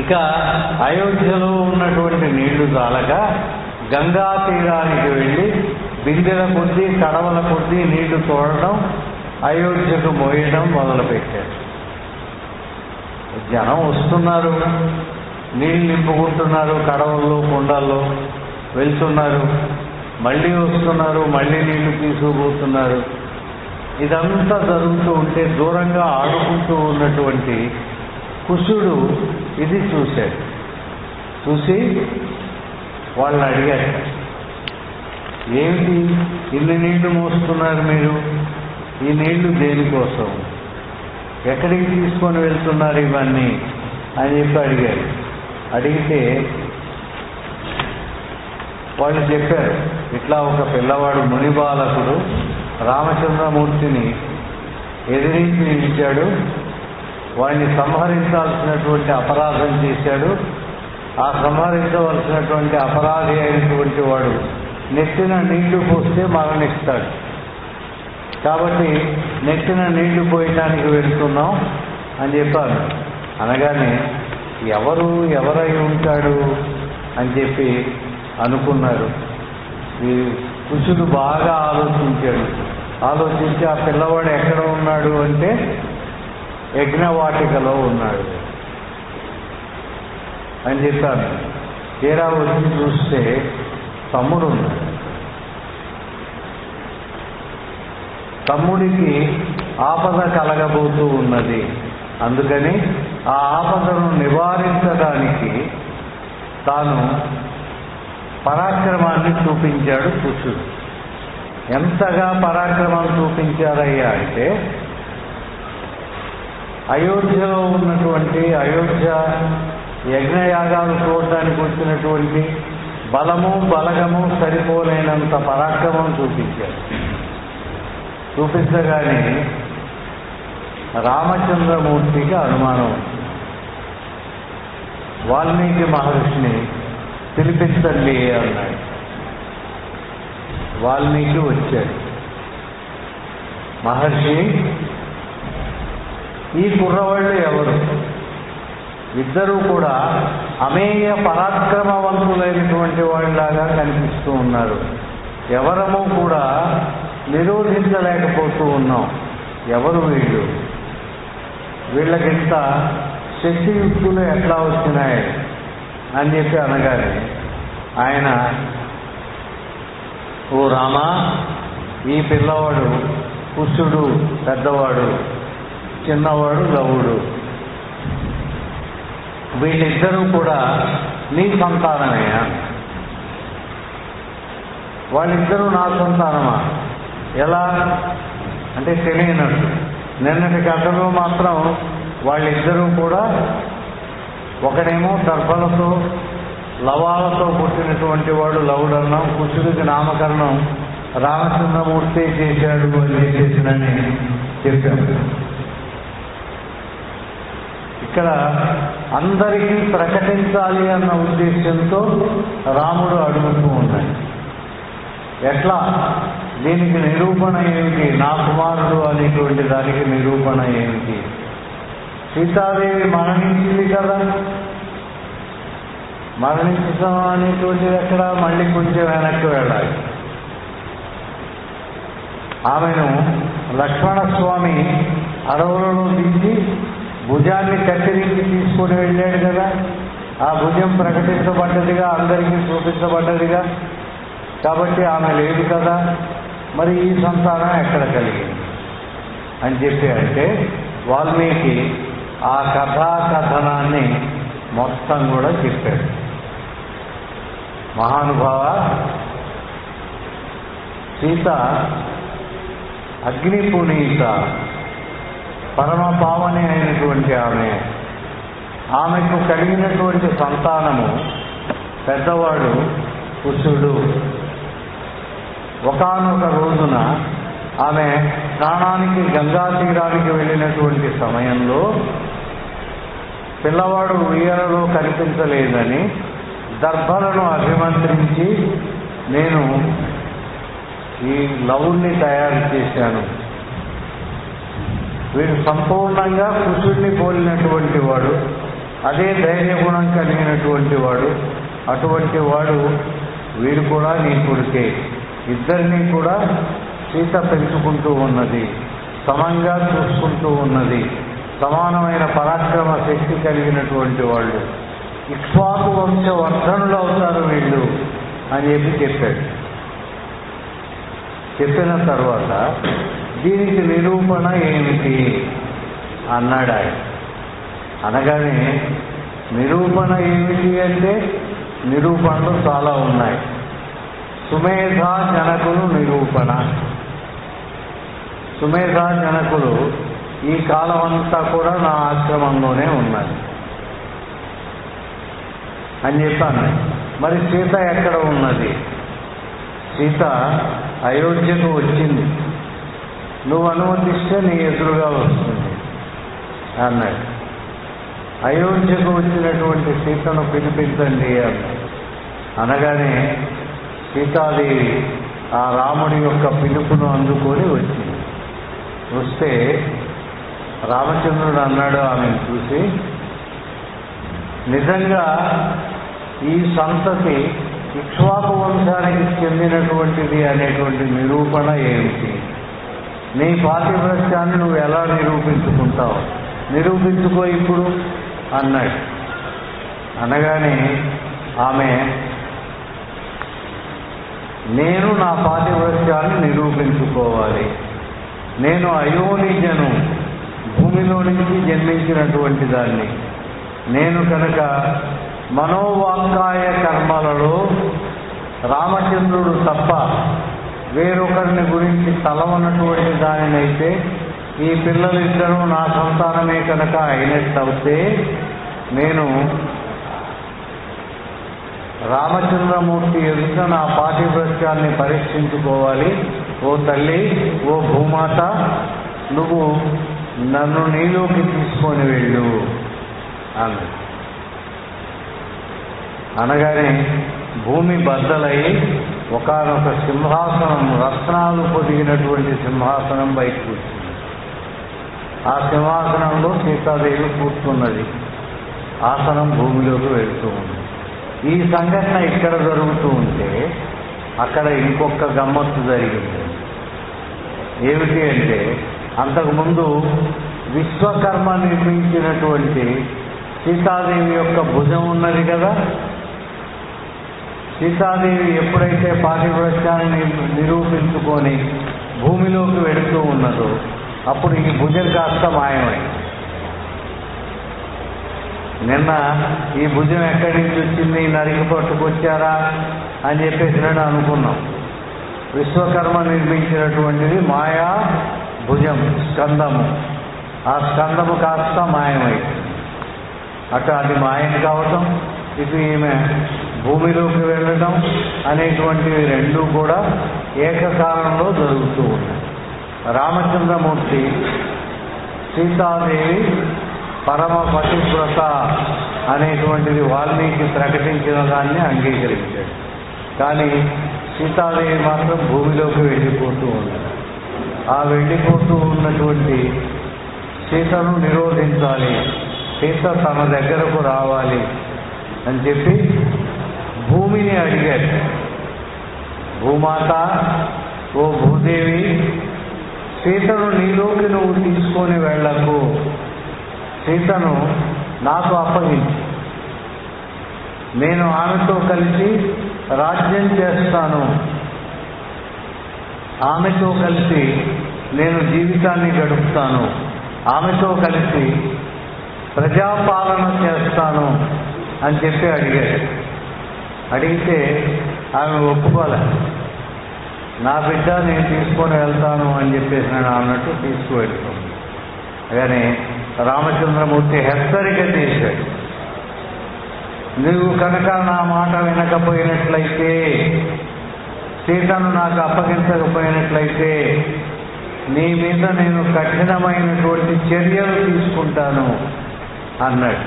ఇక అయోధ్యలో ఉన్నటువంటి నీళ్లు చాలక గంగా తీరానికి వెళ్ళి బిందెల కొద్దీ కడవల కొద్దీ నీళ్లు తోడడం, అయోధ్యకు మోయడం మొదలుపెట్టారు. జనం వస్తున్నారు, నీళ్ళు నింపుకుంటున్నారు, కడవల్లో కుండల్లో వెళ్తున్నారు, మళ్ళీ వస్తున్నారు, మళ్ళీ నీళ్లు తీసుకుపోతున్నారు. ఇదంతా జరుగుతూ ఉంటే దూరంగా ఆడుకుంటూ ఉన్నటువంటి కుశుడు ఇది చూశాడు. చూసి వాళ్ళని అడిగాడు, ఏమిటి ఇన్ని నీళ్లు మోస్తున్నారు మీరు, ఈ నీళ్లు దేనికోసం, ఎక్కడికి తీసుకొని వెళ్తున్నారు ఇవన్నీ అని చెప్పి అడిగారు. అడిగితే వాళ్ళు చెప్పారు, ఇట్లా ఒక పిల్లవాడు మునిబాలకుడు రామచంద్రమూర్తిని ఎదిరించి నిలిచాడు, వాడిని సంహరించాల్సినటువంటి అపరాధం చేశాడు, ఆ సంహరించవలసినటువంటి అపరాధి అయినటువంటి వాడు నెత్తిన నీళ్లు పోస్తే మరణిస్తాడు, కాబట్టి నెత్తిన నీళ్లు పోయటానికి వెళ్తున్నాం అని చెప్పారు. అనగానే ఎవరై ఉంటాడు అని చెప్పి అనుకున్నారు. ఈ కుశుడు బాగా ఆలోచించాడు. ఆలోచించి ఆ పిల్లవాడు ఎక్కడ ఉన్నాడు అంటే యజ్ఞవాటికలో ఉన్నాడు అని చెప్పాను. తీరా వచ్చి చూస్తే తమ్ముడు ఉన్నాడు. తమ్ముడికి ఆపద కలగబోతూ ఉన్నది, అందుకని ఆ ఆపదను నివారించడానికి తాను పరాక్రమాన్ని చూపించాడు కుశుడు. ఎంతగా పరాక్రమం చూపించాడయ్యా అంటే అయోధ్యలో ఉన్నటువంటి అయోధ్య యజ్ఞయాగాలు చూడడానికి వచ్చినటువంటి బలము బలగము సరిపోలేనంత పరాక్రమం చూపించాడు. చూపించగానే రామచంద్రమూర్తికి అనుమానం. వాల్మీకి మహర్షిని పిలిపించండి అన్నాడు. వాల్మీకి వచ్చాడు. మహర్షి, ఈ కుర్రవాళ్ళు ఎవరు? ఇద్దరూ కూడా అమేయ పరాక్రమవంతులైనటువంటి వాళ్ళలాగా కనిపిస్తూ ఉన్నారు. ఎవరము కూడా నిరోధించలేకపోతూ ఉన్నాం. ఎవరు వీళ్ళు? వీళ్ళకింత శక్తియుక్తులు ఎట్లా వచ్చినాయి అని చెప్పి అనగానే ఆయన, ఓ రామా, ఈ పిల్లవాడు కుశుడు పెద్దవాడు, చిన్నవాడు లవుడు, వీళ్ళిద్దరూ కూడా నీ సంతానమే. వాళ్ళిద్దరూ నా సంతానమా? ఎలా అంటే తెలియనట్టు. నిన్నటి కథలో మాత్రం వాళ్ళిద్దరూ కూడా ఒకడేమో దర్భలతో లవాలతో పుట్టినటువంటి వాడు లవుడన్నాం, కుశుడికి నామకరణం రామచంద్రమూర్తి చేశాడు అని చేసినని చెప్పాము. ఇక్కడ అందరికీ ప్రకటించాలి అన్న ఉద్దేశంతో రాముడు అడుగుతూ ఉన్నాడు. ఎట్లా? దీనికి నిరూపణ ఏమిటి? నా కుమారుడు అనేటువంటి దానికి నిరూపణ ఏమిటి? సీతాదేవి మరణించింది కదా, మరణించడం అనేటువంటిది ఎక్కడ? మళ్ళీ కొంచెం వెనక్కి వెళ్ళాలి. ఆమెను లక్ష్మణస్వామి అడవులలో దించి భుజాన్ని కత్తిరించి తీసుకొని వెళ్ళాడు కదా, ఆ భుజం ప్రకటించబడ్డదిగా, అందరికీ చూపించబడ్డదిగా. కాబట్టి ఆమె లేదు కదా, మరి ఈ సంతానం ఎక్కడ కలిగింది అని చెప్పి అంటే వాల్మీకి ఆ కథాకథనాన్ని మొత్తం కూడా చెప్పాడు. మహానుభావ, సీత అగ్ని పునీత పరమ పావని అయినటువంటి ఆమెకు కలిగినటువంటి సంతానము పెద్దవాడు కుశుడు. ఒకానొక రోజున ఆమె స్నానానికి గంగా తీరానికి వెళ్ళినటువంటి సమయంలో పిల్లవాడు ఉయ్యాలలో కనిపించలేదని దర్భలను అభిమంత్రించి నేను ఈ లవుణ్ణి తయారు చేశాను. వీడు సంపూర్ణంగా కుశుడిని పోలినటువంటి వాడు, అదే ధైర్యగుణం కలిగినటువంటి వాడు. అటువంటి వాడు వీడు కూడా నీ కొడుకే. ఇద్దరినీ కూడా సీత పెంచుకుంటూ ఉన్నది, సమంగా చూసుకుంటూ ఉన్నది. సమానమైన పరాక్రమ శక్తి కలిగినటువంటి వాళ్ళు, ఇక్ష్వాకు వంశ వర్ధనులు అవుతారు వీళ్ళు అని చెప్పాడు. చెప్పిన తర్వాత దీనికి నిరూపణ ఏమిటి అన్నాడు ఆయన. అనగానే నిరూపణ ఏమిటి అంటే నిరూపణలు చాలా ఉన్నాయి. సుమేధా జనకులు నిరూపణ. సుమేధా జనకులు ఈ కాలం అంతా కూడా నా ఆశ్రమంలోనే ఉన్నారు అని చెప్పాను. మరి సీత ఎక్కడ ఉన్నది? సీత అయోధ్యకు వచ్చింది, నువ్వు అనుమతిస్తే నీ ఎదురుగా వస్తుంది అన్నాడు. అయోధ్యకు వచ్చినటువంటి సీతను పిలిపించండి అన్నాడు. అనగానే సీతాదేవి ఆ రాముడి యొక్క పిలుపును అందుకొని వచ్చింది. వస్తే రామచంద్రుడు అన్నాడు ఆమెను చూసి, నిజంగా ఈ సంతతి ఇక్ష్వాకు వంశానికి చెందినటువంటిది అనేటువంటి నిరూపణ ఏమిటి? నీ పాతివ్రత్యాన్ని నువ్వు ఎలా నిరూపించుకుంటావు? నిరూపించుకో ఇప్పుడు అన్నాడు. అనగానే ఆమె, నేను నా పాతివ్రత్యాన్ని నిరూపించుకోవాలి. నేను అయోనిజను, భూమిలో నుంచి జన్మించినటువంటి దాన్ని. నేను కనుక మనోవాక్కాయ కర్మలలో రామచంద్రుడు తప్ప వేరొకరిని గురించి తలవనటువంటి దానినైతే, ఈ పిల్లలిద్దరూ నా సంతానమే కనుక అయినట్టయితే నేను రామచంద్రమూర్తి ఎదుట నా పాతివ్రత్యాన్ని పరీక్షించుకోవాలి. ఓ తల్లి, ఓ భూమాత, నువ్వు నన్ను నీలోకి తీసుకొని వెళ్ళు అన్నాడు. అనగానే భూమి బద్దలై ఒకానొక సింహాసనం, రత్నాలు పొదిగినటువంటి సింహాసనం బయటకు వచ్చింది. ఆ సింహాసనంలో సీతాదేవి కూర్చున్నది. ఆసనం భూమిలోకి వెళ్తూ ఉంది. ఈ సంఘటన ఇక్కడ జరుగుతూ ఉంటే అక్కడ ఇంకొక గమ్మత్తు జరిగింది. ఏమిటి అంటే, అంతకుముందు విశ్వకర్మ నిర్మించినటువంటి సీతాదేవి యొక్క భుజం ఉన్నది కదా. సీతాదేవి ఎప్పుడైతే పాతివ్రత్యాన్ని నిరూపించుకొని భూమిలోకి వెళుతూ ఉన్నదో అప్పుడు ఈ భుజం కాస్త మాయమై, నిన్న ఈ భుజం ఎక్కడి నుంచి వచ్చింది, నరికి పట్టుకొచ్చారా అని చెప్పేసి నేను అనుకున్నాం. విశ్వకర్మ నిర్మించినటువంటిది మాయా భుజం, స్కందము. ఆ స్కందము కాస్త మాయమై, అటు అది మాయం కావటం, ఇటు ఈమె భూమిలోకి వెళ్ళడం అనేటువంటివి రెండూ కూడా ఏకకాలంలో జరుగుతూ ఉన్నాయి. రామచంద్రమూర్తి సీతాదేవి పరమ పతివ్రత అనేటువంటిది వాల్మీకి ప్రకటించిన దాన్ని అంగీకరించాడు. కానీ సీతాదేవి మాత్రం భూమిలోకి వెళ్ళిపోతూ ఉంది. ఆ వెళ్ళిపోతూ ఉన్నటువంటి సీతను నిరోధించాలి, సీత తన దగ్గరకు రావాలి అని చెప్పి భూమిని అడిగాడు. భూమాత, ఓ భూదేవి, సీతను నీలోకి నువ్వు తీసుకొని వెళ్ళకు, సీతను నాకు అప్పగించు, నేను ఆమెతో కలిసి రాజ్యం చేస్తాను, ఆమెతో కలిసి నేను జీవితాన్ని గడుపుతాను, ఆమెతో కలిసి ప్రజాపాలన చేస్తాను అని చెప్పి అడిగాడు. అడిగితే ఆమె ఒప్పుకోలే. నా బిడ్డ నేను తీసుకొని వెళ్తాను అని చెప్పేసి నేను అన్నట్టు తీసుకువెళ్తాను. కానీ రామచంద్రమూర్తి హెచ్చరిక చేశాడు, నువ్వు కనుక నా మాట వినకపోయినట్లయితే, సీతను నాకు అప్పగించకపోయినట్లయితే నీ మీద నేను కఠినమైనటువంటి చర్యలు తీసుకుంటాను అన్నాడు.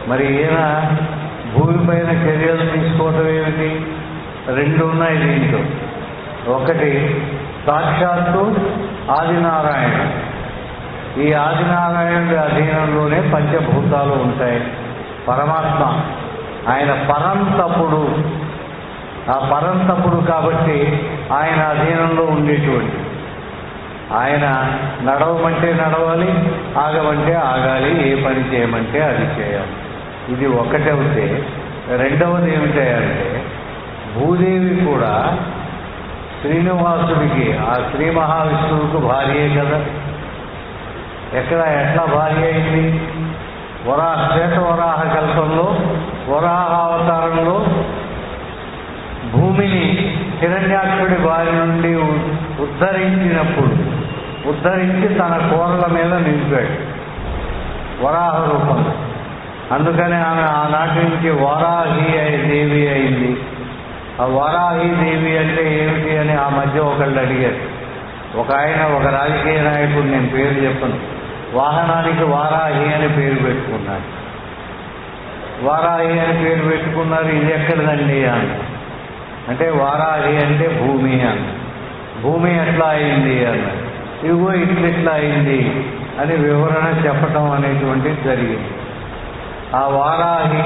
మరి ఈయన భూమిపైన చర్యలు తీసుకోవటం ఏమిటి? రెండు ఉన్నాయి దీంట్లో. ఒకటి సాక్షాత్తు ఆదినారాయణ. ఈ ఆదినారాయణుడి అధీనంలోనే పంచభూతాలు ఉంటాయి. పరమాత్మ ఆయన పరంతపుడు. ఆ పరంతపుడు కాబట్టి ఆయన అధీనంలో ఉండేటువంటి. ఆయన నడవమంటే నడవాలి, ఆగమంటే ఆగాలి, ఏ పని చేయమంటే అది చేయాలి. ఇది ఒకటవుతే రెండవది ఏమిటంటే భూదేవి కూడా శ్రీనివాసుడికి, ఆ శ్రీ మహావిష్ణువుకు భార్యే కదా. ఎట్లా భార్య అయింది? శ్వేతవరాహ కల్పంలో వరాహ అవతారంలో భూమిని హిరణ్యాక్షుడి బారి నుండి ఉద్ధరించి తన కూరల మీద నిలిపాడు వరాహ రూపంలో. అందుకని ఆమె ఆనాటి నుంచి వారాహి దేవి అయింది. ఆ వారాహి దేవి అంటే ఏమిటి అని ఆ మధ్య ఒకళ్ళు అడిగారు. ఒక రాజకీయ నాయకుడు, నేను పేరు చెప్పను, వాహనానికి వారాహి అని పేరు పెట్టుకున్నాడు. వారాహి అని పేరు పెట్టుకున్నారు. ఇది ఎక్కడదండి అని అంటే వారాహి అంటే భూమి అన్న. భూమి ఎట్లా అయింది అన్నారు. ఇదిగో ఇట్లా అయింది అని వివరణ చెప్పటం అనేటువంటిది జరిగింది. ఆ వారాహి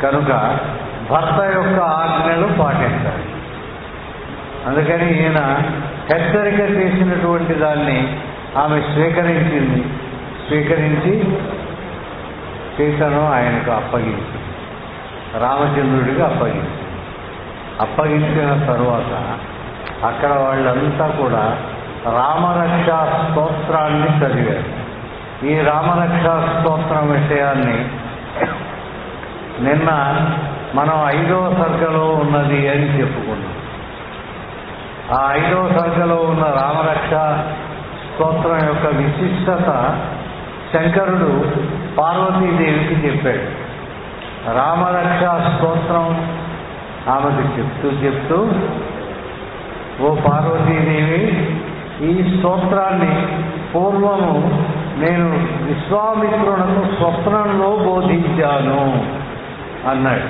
కనుక భర్త యొక్క ఆజ్ఞలు పాటించాలి. అందుకని ఈయన హెచ్చరిక చేసినటువంటి దాన్ని ఆమె స్వీకరించి సీతను ఆయనకు అప్పగించి, రామచంద్రుడికి అప్పగించిన తరువాత అక్కడ వాళ్ళంతా కూడా రామరక్షా స్తోత్రాన్ని చదివారు. ఈ రామరక్షా స్తోత్రం విషయాన్ని నిన్న మనం 5వ సర్గలో ఉన్నది అని చెప్పుకున్నాం. ఆ 5వ సర్గలో ఉన్న రామరక్ష స్తోత్రం యొక్క విశిష్టత శంకరుడు పార్వతీదేవికి చెప్పాడు. రామరక్షా స్తోత్రం ఆమెకు చెప్తూ ఓ పార్వతీదేవి, ఈ స్తోత్రాన్ని పూర్వము నేను విశ్వామిత్రునకు స్వప్నంలో బోధించాను అన్నాడు.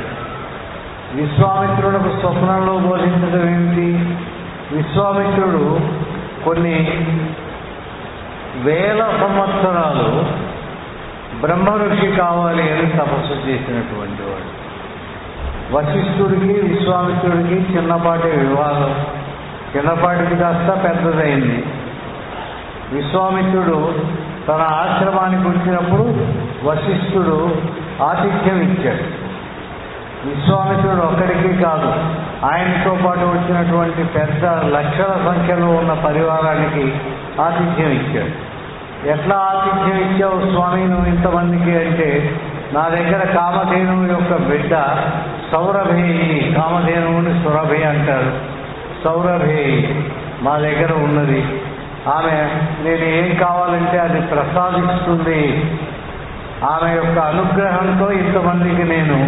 విశ్వామిత్రునకు స్వప్నంలో బోధించడం ఏమిటి? విశ్వామిత్రుడు కొన్ని వేల సంవత్సరాలు బ్రహ్మ ఋషి కావాలి అని తపస్సు చేసినటువంటి వాడు. వశిష్ఠుడికి విశ్వామిత్రుడికి చిన్నపాటి వివాదం, చిన్నపాటికి కాస్త పెద్దదైంది. విశ్వామిత్రుడు తన ఆశ్రమానికి వచ్చినప్పుడు వశిష్ఠుడు ఆతిథ్యం ఇచ్చాడు. విశ్వామిత్రుడు ఒక్కడికి కాదు, ఆయనతో పాటు వచ్చినటువంటి పెద్ద లక్షల సంఖ్యలో ఉన్న పరివారానికి ఆతిథ్యం ఇచ్చాడు. ఎట్లా ఆతిథ్యం ఇచ్చావు స్వామి నువ్వు ఇంతమందికి అంటే, నా దగ్గర కామధేనువు యొక్క బిడ్డ సౌరభేయి, కామధేనువుని సురభి అంటారు, సౌరభేయి మా దగ్గర ఉన్నది. ఆమె నేను ఏం కావాలంటే అది ప్రసాదిస్తుంది. ఆమె యొక్క అనుగ్రహంతో ఇంతమందికి నేను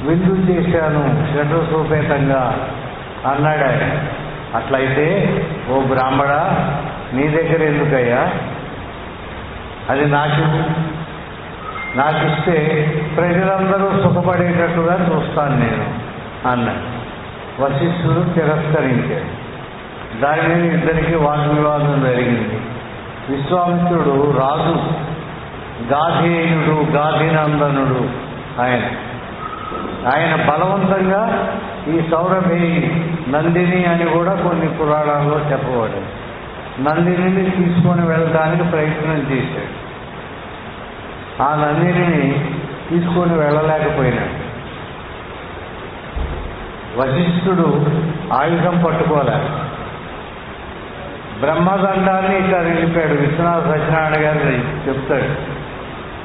విందు చేశాను షడ్రసోపేతంగా అన్నాడు ఆయన. అట్లయితే ఓ బ్రాహ్మణ, నీ దగ్గర ఎందుకయ్యా? అది నాకిస్తే ప్రజలందరూ సుఖపడేటట్టుగా చూస్తాను నేను అన్నాడు. వశిష్ఠుడు తిరస్కరించాడు. దాని మీద ఇద్దరికి వాగ్వివాదం జరిగింది. విశ్వామిత్రుడు రాజు, గాధేయుడు, గాధినందనుడు ఆయన బలవంతంగా ఈ సౌరభేయి నందిని అని కూడా కొన్ని పురాణాల్లో చెప్పబడింది. నందిని తీసుకొని వెళ్ళడానికి ప్రయత్నం చేశాడు. ఆ నందిని తీసుకొని వెళ్ళలేకపోయినాడు. వశిష్ఠుడు ఆయుధం పట్టుకోలేక బ్రహ్మదండాన్ని ఇట్లా నిలిపాడు. విశ్వనాథ సత్యనారాయణ గారు చెప్తాడు,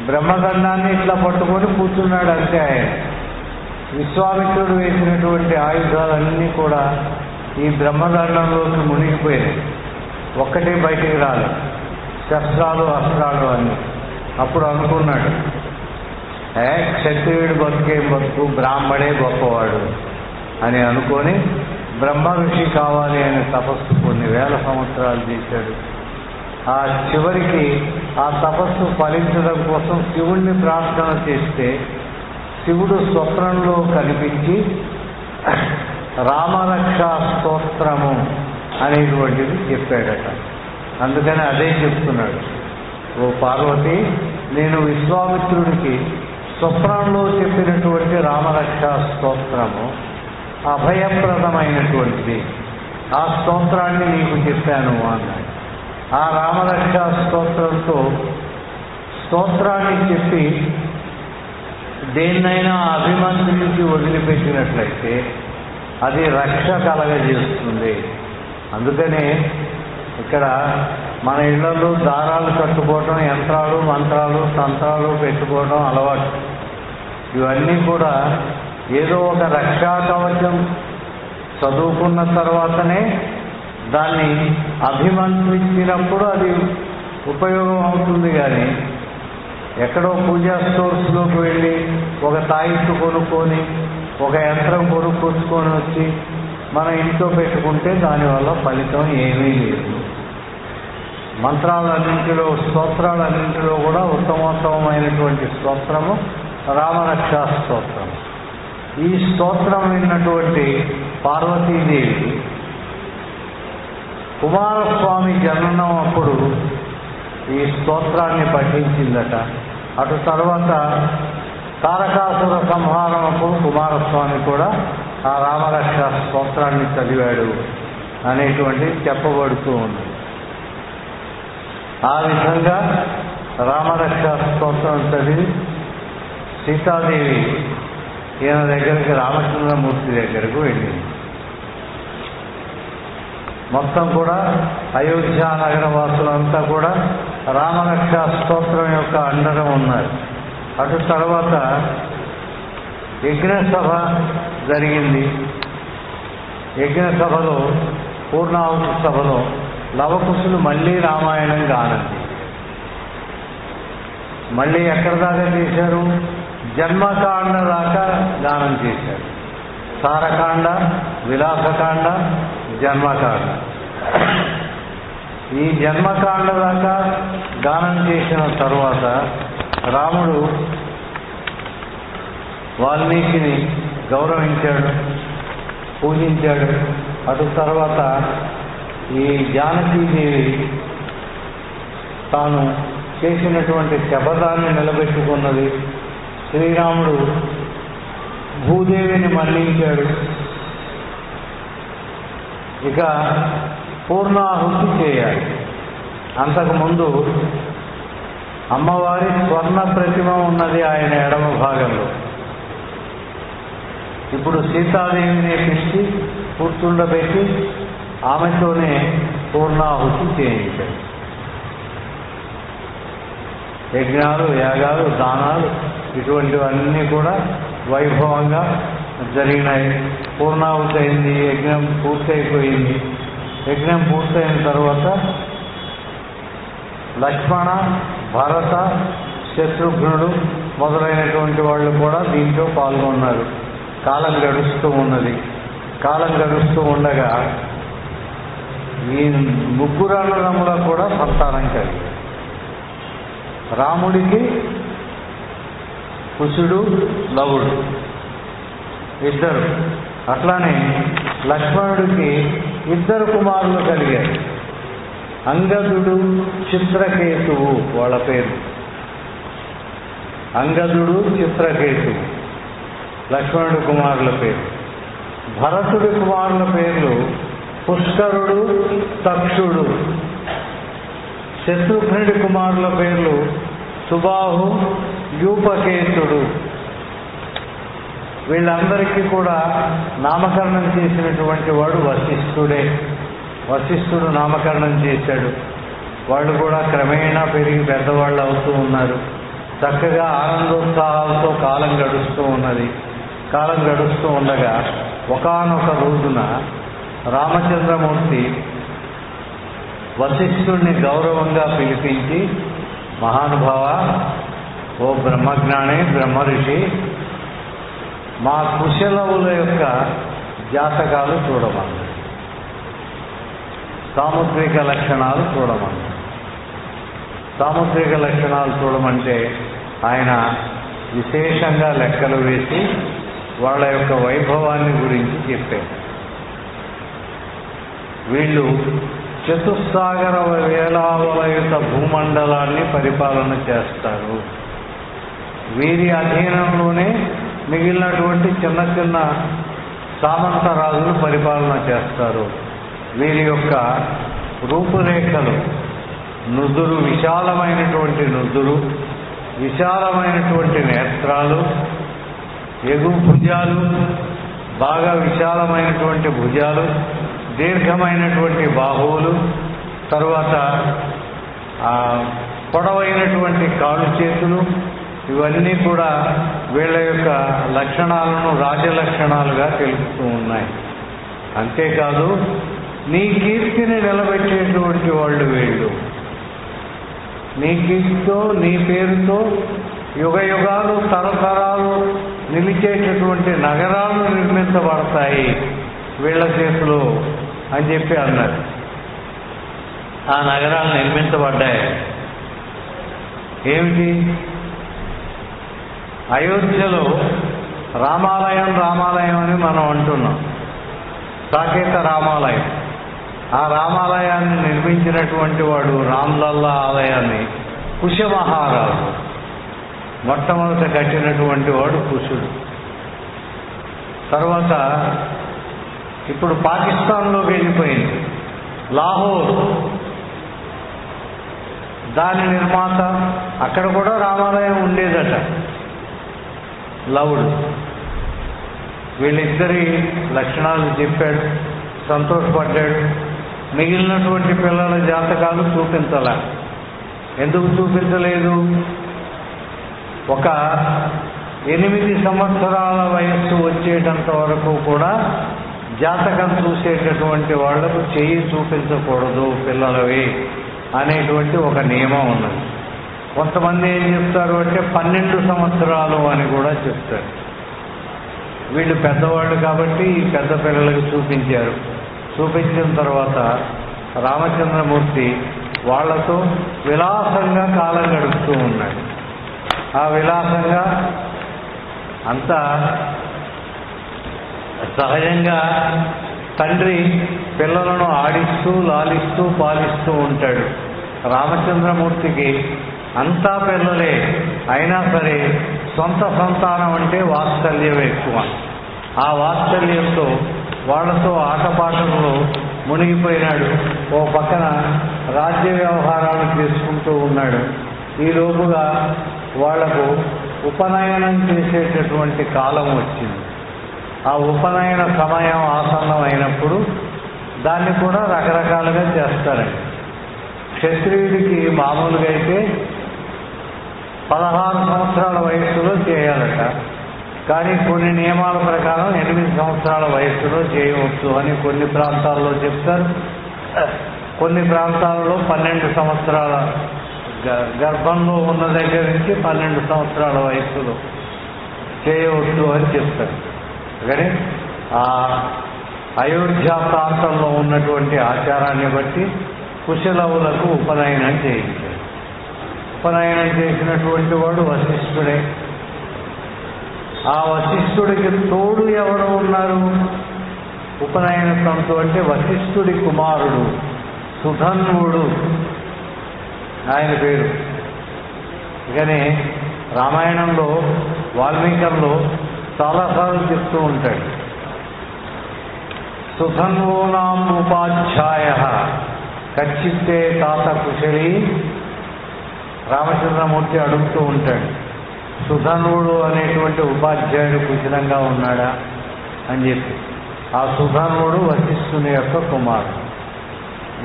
బ్రహ్మదండాన్ని ఇట్లా పట్టుకొని కూర్చున్నాడు అంతే. ఆయన విశ్వామిత్రుడు వేసినటువంటి ఆయుధాలన్నీ కూడా ఈ బ్రహ్మదండంలోకి మునిగిపోయినాయి. ఒక్కటే బయటికి రాలేదు, శస్త్రాలు అస్త్రాలు అన్నీ. అప్పుడు అనుకున్నాడు, క్షత్రియుడు బతుకేం బతుకు, బ్రాహ్మడే గొప్పవాడు అని అనుకొని బ్రహ్మ ఋషి కావాలి అనే తపస్సు కొన్ని వేల సంవత్సరాలు చేశాడు. ఆ చివరికి ఆ తపస్సు ఫలించడం కోసం శివుణ్ణి ప్రార్థన చేస్తే శివుడు స్వప్నంలో కనిపించి రామరక్షా స్తోత్రము అనేటువంటిది చెప్పాడట. అందుకని అదే చెప్తున్నాడు. ఓ పార్వతి, నేను విశ్వామిత్రుడికి స్వప్నంలో చెప్పినటువంటి రామరక్షా స్తోత్రము అభయప్రదమైనటువంటిది, ఆ స్తోత్రాన్ని నీకు చెప్పాను అన్నాడు. ఆ రామరక్షా స్తోత్రంతో స్తోత్రాన్ని చెప్పి దేన్నైనా అభిమంత్రించి వదిలిపెట్టినట్లయితే అది రక్ష కలగజేస్తుంది. అందుకనే ఇక్కడ మన ఇళ్లలో దారాలు కట్టుకోవటం, యంత్రాలు మంత్రాలు తంత్రాలు పెట్టుకోవడం అలవాటు. ఇవన్నీ కూడా ఏదో ఒక రక్షా కవచం చదువుకున్న తర్వాతనే దాన్ని అభిమంత్రించినప్పుడు అది ఉపయోగం అవుతుంది. కానీ ఎక్కడో పూజా స్టోర్స్లోకి వెళ్ళి ఒక తాయిత్తు కొనుక్కొని ఒక యంత్రం కొనుక్కొచ్చుకొని వచ్చి మన ఇంట్లో పెట్టుకుంటే దానివల్ల ఫలితం ఏమీ లేదు. మంత్రాలన్నింటిలో స్తోత్రాలన్నింటిలో కూడా ఉత్తమోత్తమైనటువంటి స్తోత్రము రామరక్షా స్తోత్రం. ఈ స్తోత్రం విన్నటువంటి పార్వతీదేవి కుమారస్వామి జననం అప్పుడు ఈ స్తోత్రాన్ని పఠించిందట. అటు తర్వాత తారకాసుర సంహారం అప్పుడు కుమారస్వామి కూడా ఆ రామరక్షా స్తోత్రాన్ని చదివాడు అనేటువంటిది చెప్పబడుతూ ఉంది. ఆ విధంగా రామరక్షా స్తోత్రం చదివి సీతాదేవి ఈయన దగ్గరికి, రామచంద్రమూర్తి దగ్గరకు వెళ్ళింది. మొత్తం కూడా అయోధ్య నగర వాసులంతా కూడా రామరక్షా స్తోత్రం యొక్క అండరం ఉన్నారు. అటు తర్వాత యజ్ఞసభ జరిగింది. యజ్ఞసభలో, పూర్ణాహుతి సభలో లవకుశులు మళ్ళీ రామాయణం గానండి. మళ్ళీ ఎక్కడి దాకా చేశారు? జన్మకాండ దాకా గానం చేశారు. సారకాండ, విలాసకాండ, జన్మకాండ. ఈ జన్మకాండ దాకా గానం చేసిన తరువాత రాముడు వాల్మీకిని గౌరవించాడు, పూజించాడు. అటు తర్వాత ఈ జానకీదేవి తాను చేసినటువంటి శపథాన్ని నిలబెట్టుకున్నది. శ్రీరాముడు భూదేవిని మన్నించాడు. ఇక పూర్ణాహుతి చేయాలి. అంతకుముందు అమ్మవారి స్వర్ణ ప్రతిమ ఉన్నది ఆయన ఎడమ భాగంలో. ఇప్పుడు సీతాదేవిని పిలిచి కూర్చుండబెట్టి ఆమెతోనే పూర్ణాహుతి చేయించాడు. యజ్ఞాలు, యాగాలు, దానాలు ఇటువంటివన్నీ కూడా వైభవంగా జరిగినాయి. పూర్ణాహుతి అయింది, యజ్ఞం పూర్తయిపోయింది. యజ్ఞం పూర్తయిన తర్వాత లక్ష్మణ, భరత, శత్రుఘ్నుడు మొదలైనటువంటి వాళ్ళు కూడా దీంట్లో పాల్గొన్నారు. కాలం గడుస్తూ ఉన్నది. కాలం గడుస్తూ ఉండగా ఈ ముగ్గురు అన్నదమ్ములకు కూడా సంతానం కలిగింది. రాముడికి కుశుడు, లవుడు ఇద్దరు. అట్లానే లక్ష్మణుడికి ఇద్దరు కుమారులు కలిగారు. అంగదుడు, చిత్రకేతువు వాళ్ళ పేరు. అంగదుడు, చిత్రకేతువు లక్ష్మణుడి కుమారుల పేరు. భరతుడి కుమారుల పేర్లు పుష్కరుడు, తక్షుడు. శత్రుఘ్నుడి కుమారుల పేర్లు సుబాహు, యూపకేతుడు. వీళ్ళందరికీ కూడా నామకరణం చేసినటువంటి వాడు వశిష్ఠుడే. వశిష్ఠుడు నామకరణం చేశాడు. వాళ్ళు కూడా క్రమేణా పెరిగి పెద్దవాళ్ళు అవుతూ ఉన్నారు. చక్కగా ఆనందోత్సాహాలతో కాలం గడుస్తూ ఉన్నది. కాలం గడుస్తూ ఉండగా ఒకానొక రోజున రామచంద్రమూర్తి వశిష్ఠుడిని గౌరవంగా పిలిపించి, మహానుభావ, ఓ బ్రహ్మజ్ఞాని, బ్రహ్మ ఋషి, మా కుశలవుల యొక్క జాతకాలు చూడమన్నారు, సాముద్రిక లక్షణాలు చూడమన్నారు. సాముద్రిక లక్షణాలు చూడమంటే ఆయన విశేషంగా లెక్కలు వేసి వాళ్ళ యొక్క వైభవాన్ని గురించి చెప్పారు. వీళ్ళు చతుస్సాగర వేలావలయుత భూమండలాన్ని పరిపాలన చేస్తారు. వీరి అధీనంలోనే మిగిలినటువంటి చిన్న చిన్న సామంత రాజులు పరిపాలన చేస్తారు. వీరి యొక్క రూపురేఖలు నుదురు, విశాలమైనటువంటి నుదురు, విశాలమైనటువంటి నేత్రాలు, ఎగు భుజాలు, బాగా విశాలమైనటువంటి భుజాలు, దీర్ఘమైనటువంటి బాహువులు, తరువాత పొడవైనటువంటి కాళ్ళు చేతులు, ఇవన్నీ కూడా వీళ్ళ యొక్క లక్షణాలను రాజలక్షణాలుగా తెలుపుతూ ఉన్నాయి. అంతేకాదు నీ కీర్తిని నిలబెట్టేటువంటి వాళ్ళు వీళ్ళు. నీ కీర్తితో, నీ పేరుతో యుగ యుగాలు తరతరాలు నిలిచేటటువంటి నగరాలు నిర్మించబడతాయి వీళ్ళ చేతిలో అని చెప్పి అన్నారు. ఆ నగరాలు నిర్మించబడ్డాయి. ఏమిటి? అయోధ్యలో రామాలయం రామాలయం అని మనం అంటున్నాం, సాకేత రామాలయం. ఆ రామాలయాన్ని నిర్మించినటువంటి వాడు, రామ్లల్లా ఆలయాన్ని కుశ మహారాజు మొట్టమొదట కట్టినటువంటి వాడు కుశుడు. తర్వాత ఇప్పుడు పాకిస్తాన్లోకి వెళ్ళిపోయింది లాహోర్, దాని నిర్మాత. అక్కడ కూడా రామాలయం ఉండేదట, లవుడు. వీళ్ళిద్దరి లక్షణాలు చెప్పాడు, సంతోషపడ్డాడు. మిగిలినటువంటి పిల్లల జాతకాలు చూపించాల. ఎందుకు చూపించలేదు? ఒక 8 సంవత్సరాల వయస్సు వచ్చేటంత వరకు కూడా జాతకం చూసేటటువంటి వాళ్లకు చెయ్యి చూపించకూడదు పిల్లలవి అనేటువంటి ఒక నియమం ఉన్నది. కొంతమంది ఏం చెప్తారు అంటే 12 సంవత్సరాలు అని కూడా చెప్తారు. వీళ్ళు పెద్దవాళ్ళు కాబట్టి ఈ పెద్ద పిల్లలకు చూపించారు. చూపించిన తర్వాత రామచంద్రమూర్తి వాళ్లతో విలాసంగా కాలం గడుపుతూ ఉన్నాడు. ఆ విలాసంగా అంతా సహజంగా తండ్రి పిల్లలను ఆడిస్తూ లాలిస్తూ పాలిస్తూ ఉంటాడు. రామచంద్రమూర్తికి అంతా పిల్లలే అయినా సరే సొంత సంతానం అంటే వాత్సల్యం ఎక్కువ. ఆ వాత్సల్యంతో వాళ్లతో ఆటపాటల్లో మునిగిపోయినాడు. ఓ పక్కన రాజ్య వ్యవహారాలు చేసుకుంటూ ఉన్నాడు. ఈ లోపుగా వాళ్లకు ఉపనయనం చేసేటటువంటి కాలం వచ్చింది. ఆ ఉపనయన సమయం ఆసన్నం అయినప్పుడు దాన్ని కూడా రకరకాలుగా చేస్తారండి. క్షత్రియుడికి మామూలుగా అయితే 16 సంవత్సరాల వయస్సులో చేయాలట, కానీ కొన్ని నియమాల ప్రకారం 8 సంవత్సరాల వయస్సులో చేయవచ్చు అని కొన్ని ప్రాంతాల్లో చెప్తారు. కొన్ని ప్రాంతాలలో 12 సంవత్సరాల గర్భంలో ఉన్న దగ్గర నుంచి 12 సంవత్సరాల వయస్సులో చేయవచ్చు అని చెప్తారు. కానీ ఆ అయోధ్య ప్రాంతంలో ఉన్నటువంటి ఆచారాన్ని బట్టి కుశలవులకు ఉపనయనం చేయించారు. ఉపనయనం చేసినటువంటి వాడు వశిష్ఠుడే. ఆ వశిష్ఠుడికి తోడు ఎవరు ఉన్నారు ఉపనయన తంతు అంటే వశిష్ఠుడి కుమారుడు సుధన్వుడు ఆయన పేరు. కానీ రామాయణంలో వాల్మీకంలో చాలాసార్లు చెప్తూ ఉంటాడు. సుధన్వూనాం ఉపాధ్యాయ కచ్చిత్తే తాత కుశలి. రామచంద్రమూర్తి అడుగుతూ ఉంటాడు, సుధన్వుడు అనేటువంటి ఉపాధ్యాయుడు కుశలంగా ఉన్నాడా అని చెప్పి. ఆ సుధన్వుడు వశిష్ఠుని యొక్క కుమారుడు.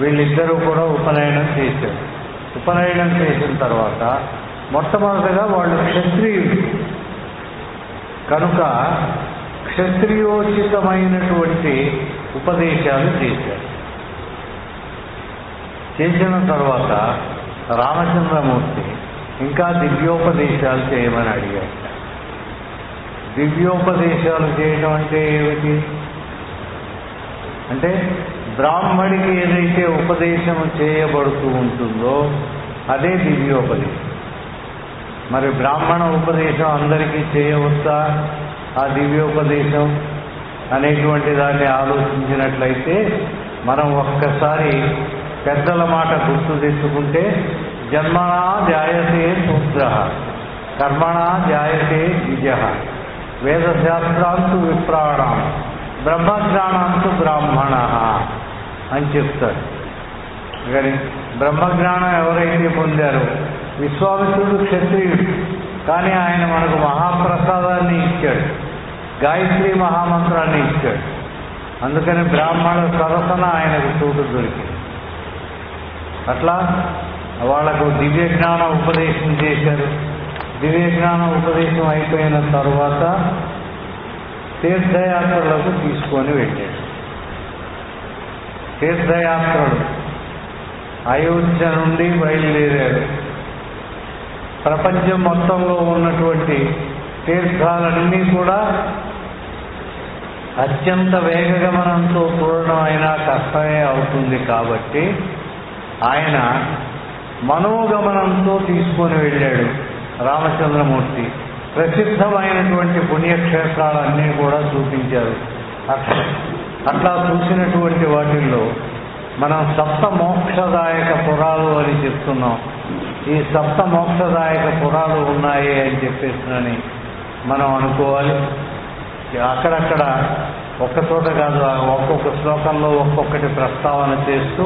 వీళ్ళిద్దరూ కూడా ఉపనయనం చేశారు. ఉపనయనం చేసిన తర్వాత మొట్టమొదటిగా వాళ్ళు క్షత్రియుడు కనుక క్షత్రియోచితమైనటువంటి ఉపదేశాలు చేశారు. చేసిన తర్వాత రామచంద్రమూర్తి ఇంకా దివ్యోపదేశాలు చేయమని అడిగారు. దివ్యోపదేశాలు చేయడం అంటే ఏమిటి? అంటే బ్రాహ్మడికి ఏదైతే ఉపదేశం చేయబడుతూ ఉంటుందో అదే దివ్యోపదేశం. మరి బ్రాహ్మణ ఉపదేశం అందరికీ చేయవచ్చా ఆ దివ్యోపదేశం అనేటువంటి దాన్ని ఆలోచించినట్లయితే మనం ఒక్కసారి పెద్దల మాట గుర్తు తెచ్చుకుంటే, జన్మనా జాయతే శూద్ర కర్మణా జాయతే ద్విజ వేదశాస్త్రాంతు విప్రాణం బ్రహ్మజ్ఞానాంతు బ్రాహ్మణ అని చెప్తారు. కానీ బ్రహ్మజ్ఞానం ఎవరైతే పొందారో, విశ్వామిత్రుడు క్షత్రియుడు, కానీ ఆయన మనకు మహాప్రసాదాన్ని ఇచ్చాడు, గాయత్రి మహామంత్రాన్ని ఇచ్చాడు. అందుకని బ్రాహ్మణ సరసన ఆయనకు చోటు దొరికింది. అట్లా వాళ్లకు దివ్యజ్ఞాన ఉపదేశం చేశారు. దివ్యజ్ఞాన ఉపదేశం అయిపోయిన తర్వాత తీర్థయాత్రలకు తీసుకొని వెళ్ళాడు. తీర్థయాత్రలు అయోధ్య నుండి బయలుదేరాడు. ప్రపంచం మొత్తంలో ఉన్నటువంటి తీర్థాలన్నీ కూడా అత్యంత వేగగమనంతో చూడడం అయినా కష్టమే అవుతుంది. కాబట్టి ఆయన మనోగమనంతో తీసుకొని వెళ్ళాడు రామచంద్రమూర్తి. ప్రసిద్ధమైనటువంటి పుణ్యక్షేత్రాలన్నీ కూడా చూపించారు. అట్లా చూసినటువంటి వాటిల్లో మనం సప్త మోక్షదాయక పురాలు అని చెప్తున్నాం. ఈ సప్త మోక్షదాయక పురాలు ఉన్నాయి అని చెప్పేసినని మనం అనుకోవాలి. అక్కడక్కడ ఒక్కచోట కాదు, ఒక్కొక్క శ్లోకంలో ఒక్కొక్కటి ప్రస్తావన చేస్తూ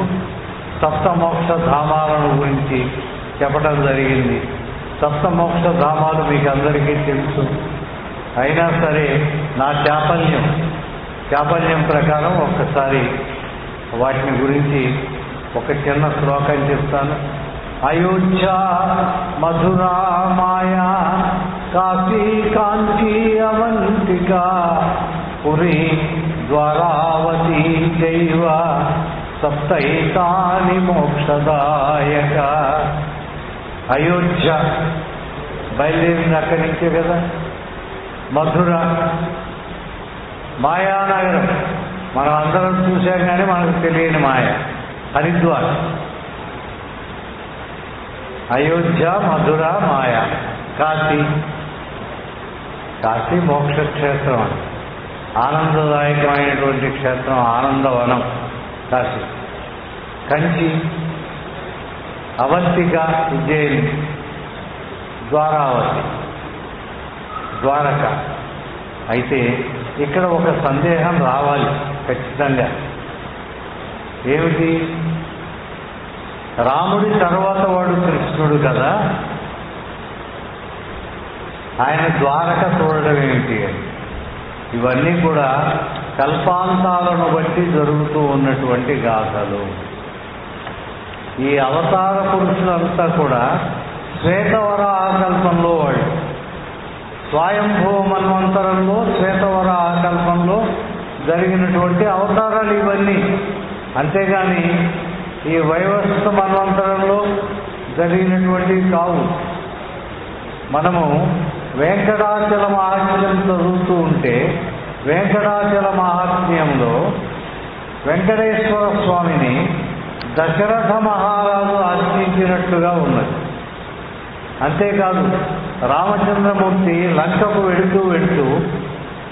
సప్త మోక్ష ధామాలను గురించి చెప్పడం జరిగింది. సప్త మోక్ష ధామాలు మీకు అందరికీ తెలుసు. అయినా సరే నా చాపల్యం ప్రకారం ఒక్కసారి వాటిని గురించి ఒక చిన్న శ్లోకం చెప్తాను. అయోధ్య మధురా మాయా కాశీ కాంచీ అవంతిక పురీ ద్వారావతి చైవ సప్తైతాని మోక్షదాయక. అయోధ్య బయలుదేరింది అక్కడి నుంచే కదా. మధుర మాయానగరం మనం అందరం చూశాం, కానీ మనకు తెలియని మాయ హరిద్వార్. అయోధ్య మధుర మాయ. కాశీ మోక్షక్షేత్రం, ఆనందదాయకమైనటువంటి క్షేత్రం, ఆనందవనం కాశీ. కంచి, అవంతిక ఉజ్జయిని, ద్వారావతి, ద్వారక. అయితే ఇక్కడ ఒక సందేహం రావాలి ఖచ్చితంగా. ఏమిటి? రాముడి తర్వాత వాడు కృష్ణుడు కదా, ఆయన ద్వారక చూడడం ఏమిటి అని. ఇవన్నీ కూడా కల్పాంతాలను బట్టి జరుగుతూ ఉన్నటువంటి గాథలు. ఈ అవతార పురుషులంతా కూడా శ్వేతవర ఆకల్పంలో వాళ్ళు. స్వయంభూ మన్వంతరంలో శ్వేతవర ఆకల్పంలో జరిగినటువంటి అవతారాలు ఇవన్నీ. అంతేగాని ఈ వైవస్వత మన్వంతరంలో జరిగినటువంటివి కావు. మనము వెంకటాచల మహాత్మ్యం చదువుతూ ఉంటే, వెంకటాచల మహాత్మ్యంలో వెంకటేశ్వర స్వామిని దశరథ మహారాజు ఆశ్రయించినట్లుగా ఉన్నది. అంతేకాదు, రామచంద్రమూర్తి లంకకు వెళుతూ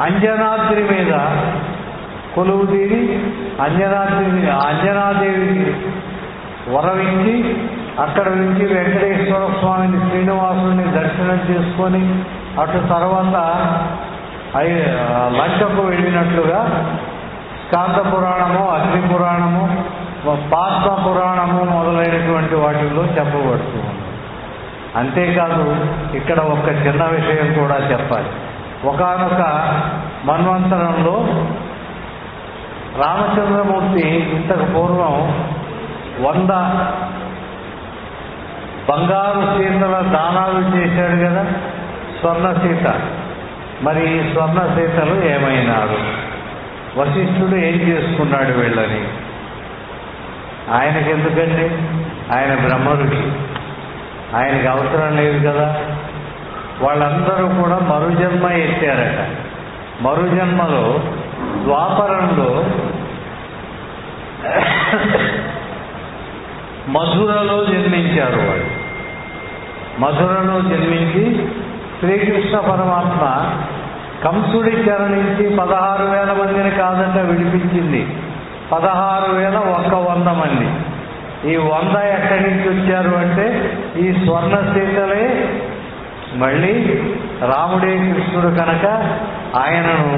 అంజనాద్రి మీద కొలువు తీరి అంజనాదేవికి వరవించి అక్కడ నుంచి వెంకటేశ్వర స్వామిని, శ్రీనివాసుని దర్శనం చేసుకొని అటు తర్వాత లంకకు వెళ్ళినట్లుగా స్కాంద పురాణము, అగ్ని పురాణము, పాత్ర పురాణము మొదలైనటువంటి వాటిల్లో చెప్పబడుతుంది. అంతేకాదు, ఇక్కడ ఒక చిన్న విషయం కూడా చెప్పాలి. ఒకానొక మన్వంతరంలో రామచంద్రమూర్తి ఇంతకు పూర్వం 100 బంగారు సీతల దానాలు చేశాడు కదా, స్వర్ణ సీత. మరి ఈ స్వర్ణ సీతలు ఏమైనారు? వశిష్ఠుడు ఏం చేసుకున్నాడు వీళ్ళని? ఆయనకెందుకండి? ఆయన బ్రహ్మఋషి, ఆయనకి అవసరం లేదు కదా. వాళ్ళందరూ కూడా మరుజన్మ ఎత్తారట. మరుజన్మలో ద్వాపరంలో మధురలో జన్మించారు వాళ్ళు. మధురలో జన్మించి శ్రీకృష్ణ పరమాత్మ కంసుడి చెర నుంచి 16,000 మందిని కాదట విడిపించింది. 16,100 మంది. ఈ 100 ఎక్కడి నుంచి వచ్చారు అంటే ఈ స్వర్ణ సీతలే మళ్ళీ రాముడే కృష్ణుడు కనుక ఆయనను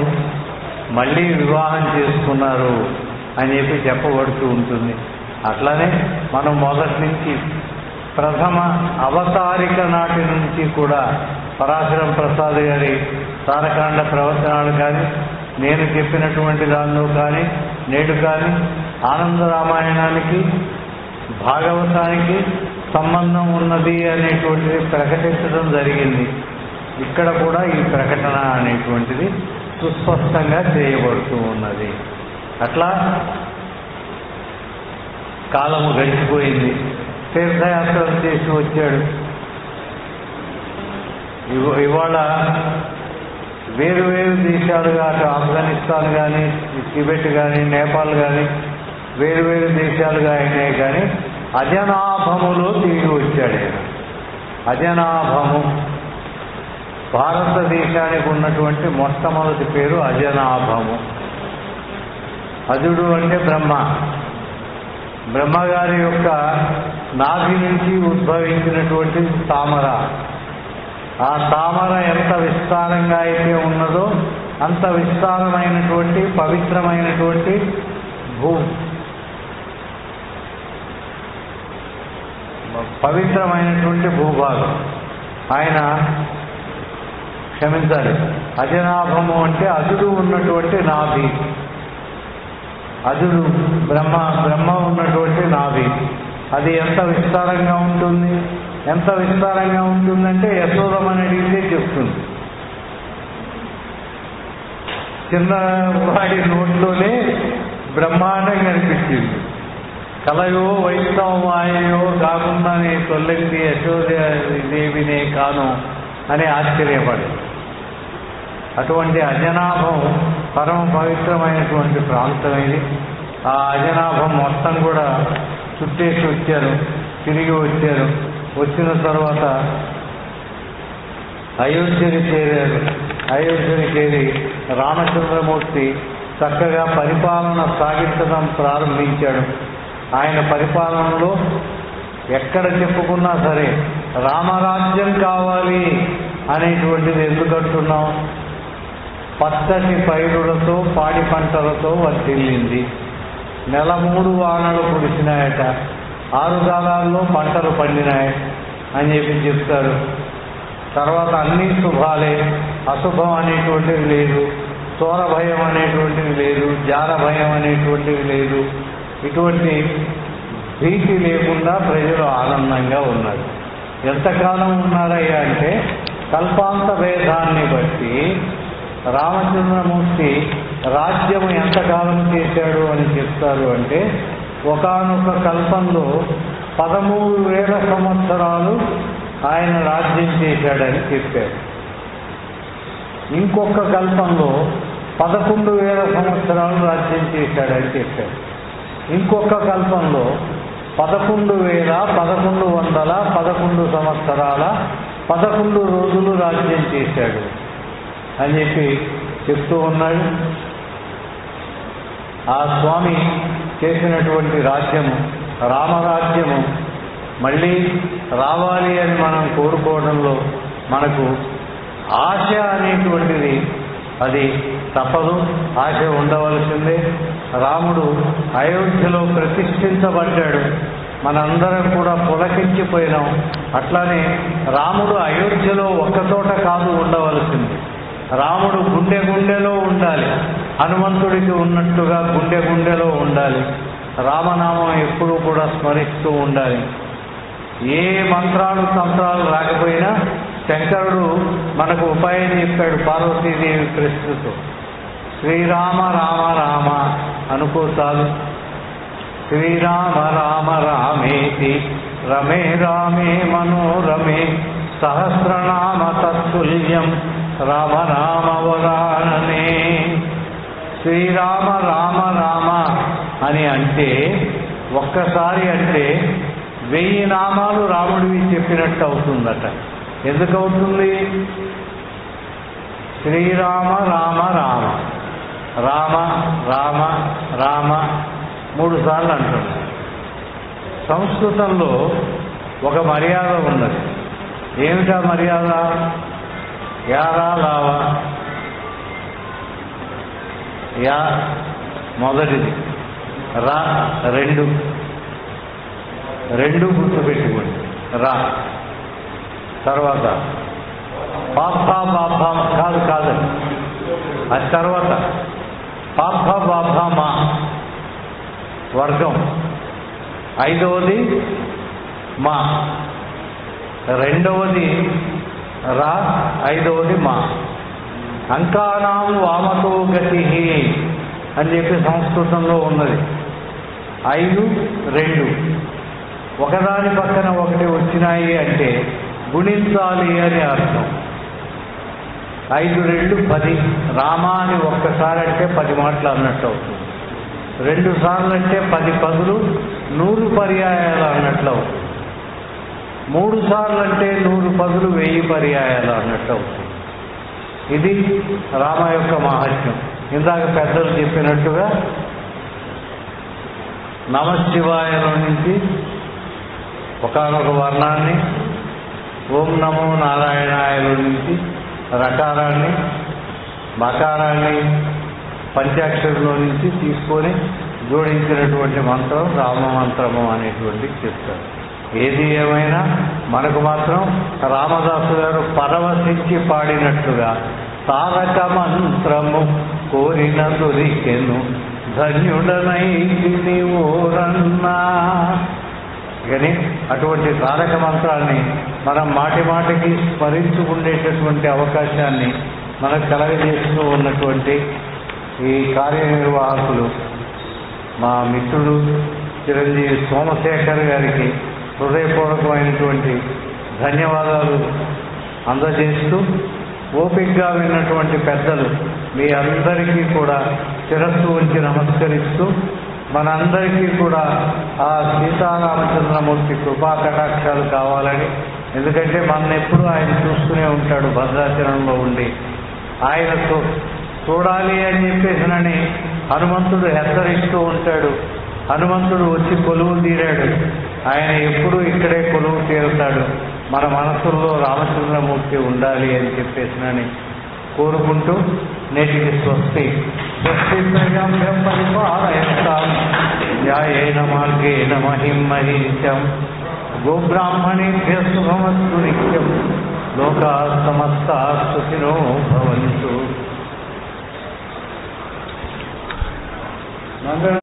మళ్ళీ వివాహం చేసుకున్నారు అని చెప్పి చెప్పబడుతూ ఉంటుంది. అట్లానే మనం మొదటి నుంచి ప్రథమ అవతారిక నాటి నుంచి కూడా పరాశరం ప్రసాద్ గారి తారకాండ ప్రవచనాలు కానీ, నేను చెప్పినటువంటి దానిలో కానీ, నేడు కానీ ఆనంద రామాయణానికి భాగవతానికి సంబంధం ఉన్నది అనేటువంటిది ప్రకటించడం జరిగింది. ఇక్కడ కూడా ఈ ప్రకటన అనేటువంటిది సుస్పష్టంగా చేయబడుతూ ఉన్నది. అట్లా కాలము గడిచిపోయింది. తీర్థయాత్రలు చేసి వచ్చాడు. ఇవాళ వేరు వేరు దేశాలుగా, అటు ఆఫ్ఘనిస్తాన్ కానీ, టిబెట్ కానీ, నేపాల్ కానీ వేరు వేరు దేశాలుగా అయినాయి. కానీ అజనాభములో తిరిగి వచ్చాడు ఆయన. అజనాభము భారతదేశానికి ఉన్నటువంటి మొట్టమొదటి పేరు అజనాభము. అజుడు అంటే బ్రహ్మ. బ్రహ్మగారి యొక్క నాభి నుంచి ఉద్భవించినటువంటి తామర. ఆ తామర ఎంత విస్తారంగా అయితే ఉన్నదో అంత విస్తారమైనటువంటి పవిత్రమైనటువంటి పవిత్రమైనటువంటి భూభాగం. ఆయన క్షమించాలి, అజనాభము అంటే అజుడు ఉన్నటువంటి నాభి. అజుడు బ్రహ్మ ఉన్నటువంటి నాభి. అది ఎంత విస్తారంగా ఉంటుంది? ఎంత విస్తారంగా ఉంటుందంటే యశోదమని అడిగితే చెప్తుంది. చిన్నవాడి నోట్లోనే బ్రహ్మాండం కనిపించింది. కలయో వైష్ణవమాయో కాకుండా తొల్లెత్తి యశోదేవినే కాను అని ఆశ్చర్యపడి, అటువంటి అజనాభం పరమ పవిత్రమైనటువంటి ప్రాంతం ఇది. ఆ అజనాభం మొత్తం కూడా చుట్టేసి వచ్చారు, తిరిగి వచ్చారు. వచ్చిన తర్వాత అయోధ్యని చేరారు. అయోధ్యని చేరి రామచంద్రమూర్తి చక్కగా పరిపాలన సాగించడం ప్రారంభించాడు. ఆయన పరిపాలనలో ఎక్కడ చెప్పుకున్నా సరే రామరాజ్యం కావాలి అనేటువంటిది ఎందుకంటున్నాం? పచ్చటి పైరులతో పాడి పంటలతో వర్ధిల్లింది. నెల 3 వానలు కురిసినాయట, 6 కాలాల్లో పంటలు పండినాయి అని చెప్పి చెప్తారు. తర్వాత అన్ని శుభాలే, అశుభం అనేటువంటిది లేదు, చోర భయం అనేటువంటిది లేదు, జార భయం అనేటువంటిది లేదు. ఇటువంటి భీతి లేకుండా ప్రజలు ఆనందంగా ఉన్నారు. ఎంతకాలం ఉన్నారయ్యా అంటే కల్పాంత భేదాన్ని బట్టి రామచంద్రమూర్తి రాజ్యము ఎంతకాలం చేశాడు అని చెప్తారు అంటే ఒకానొక కల్పంలో 13,000 సంవత్సరాలు ఆయన రాజ్యం చేశాడని చెప్పారు. ఇంకొక కల్పంలో 11,000 సంవత్సరాలు రాజ్యం చేశాడని చెప్పారు. ఇంకొక కల్పంలో 11,1111 సంవత్సరాల 11 రోజులు రాజ్యం చేశాడు అని చెప్పి చెప్తూ ఉన్నాడు. ఆ స్వామి చేసినటువంటి రాజ్యము, రామరాజ్యము మళ్ళీ రావాలి అని మనం కోరుకోవడంలో మనకు ఆశ అనేటువంటిది అది తప్పదు, ఆశ ఉండవలసిందే. రాముడు అయోధ్యలో ప్రతిష్ఠించబడ్డాడు. మనందరం కూడా పులకించిపోయినాం. అట్లానే రాముడు అయోధ్యలో ఒక్కచోట కాదు ఉండవలసింది. రాముడు గుండె గుండెలో ఉండాలి. హనుమంతుడికి ఉన్నట్టుగా గుండె గుండెలో ఉండాలి. రామనామం ఎప్పుడూ కూడా స్మరిస్తూ ఉండాలి. ఏ మంత్రాలు తంత్రాలు రాకపోయినా శంకరుడు మనకు ఉపాయం చెప్పాడు. పార్వతీదేవి ప్రశ్నతో శ్రీరామ రామ రామ అనుకో చాలు. శ్రీరామ రామ రామేతి రమే రామే మనోరమే సహస్రనామ తత్తుల్యం రామనామ వరాననే. శ్రీరామ రామ రామ అని అంటే ఒక్కసారి అంటే 1000 నామాలు రాముడివి చెప్పినట్టు అవుతుందట. ఎందుకు అవుతుంది? శ్రీరామ రామ రామ రామ రామ రామ 3 సార్లు అంటున్నారు. సంస్కృతంలో ఒక మర్యాద ఉన్నది. ఏమిటా మర్యాద? యారా లావా. యా మొదటిది, రా రెండు గుర్తుపెట్టుకోండి. రా తర్వాత పాపా బాబా కాదు అది తర్వాత పాపా బాబా మా వర్గం. 5వది మా, 2వది రా, 5వది మా. అంకానాం వామతో గతి అని చెప్పి సంస్కృతంలో ఉన్నది. 5, 2 ఒకదాని పక్కన ఒకటి వచ్చినాయి అంటే గుణించాలి అని అర్థం. 5 2 10. రామ అని ఒక్కసారి అంటే 10 మాటలు అన్నట్టు అవుతుంది. 2 సార్లు అంటే 10 పదులు 100 పర్యాయాలు అన్నట్లు అవుతుంది. 3 సార్లు అంటే 100 పదులు 1000 పర్యాయాలు అన్నట్టు అవుతుంది. ఇది రామ యొక్క మహాత్మ్యం. ఇందాక పెద్దలు చెప్పినట్టుగా నమశివాయలో నుంచి ఒకానొక వర్ణాన్ని, ఓం నమో నారాయణాయలో నుంచి రకారాన్ని, మకారాన్ని పంచాక్షరిలో నుంచి తీసుకొని జోడించినటువంటి మంత్రం రామ మంత్రము అనేటువంటి చెప్తారు. ఏది ఏమైనా మనకు మాత్రం రామదాసు గారు పరవశించి పాడినట్లుగా తారక మంత్రము కోరిన దొరికెను ధన్యుడనైతిని ఓరన్నా. కానీ అటువంటి తారక మంత్రాన్ని మనం మాటి మాటికి స్మరించుకునేటటువంటి అవకాశాన్ని మనకు కలగజేస్తూ ఉన్నటువంటి ఈ కార్యనిర్వాహకులు మా మిత్రుడు చిరంజీవి సోమశేఖర్ గారికి హృదయపూర్వకమైనటువంటి ధన్యవాదాలు అందజేస్తూ, ఓపికగా విన్నటువంటి పెద్దలు మీ అందరికీ కూడా శిరస్సు ఉంచి నమస్కరిస్తూ, మనందరికీ కూడా ఆ సీతారామచంద్రమూర్తి కృపా కటాక్షాలు కావాలని, ఎందుకంటే ఎప్పుడు ఆయన చూస్తూనే ఉంటాడు భద్రాచలంలో ఉండి. ఆయనకు చూడాలి అని చెప్పేసినని హనుమంతుడు హెచ్చరిస్తూ ఉంటాడు. హనుమంతుడు వచ్చి కొలువు తీరాడు. ఆయన ఎప్పుడూ ఇక్కడే కొలువు తీరుతాడు. మన మనసుల్లో రామచంద్రమూర్తి ఉండాలి అని చెప్పేసినని కోరుకుంటూ నేటికి స్వస్తి ప్రజాభ్యం పరిపాలయంతాం న్యాయేన మార్గేణ మహిం మహీశం గోబ్రాహ్మణేభ్యః శుభమస్తు నిత్యం లోకాః సమస్తాః సుఖినో భవంతు.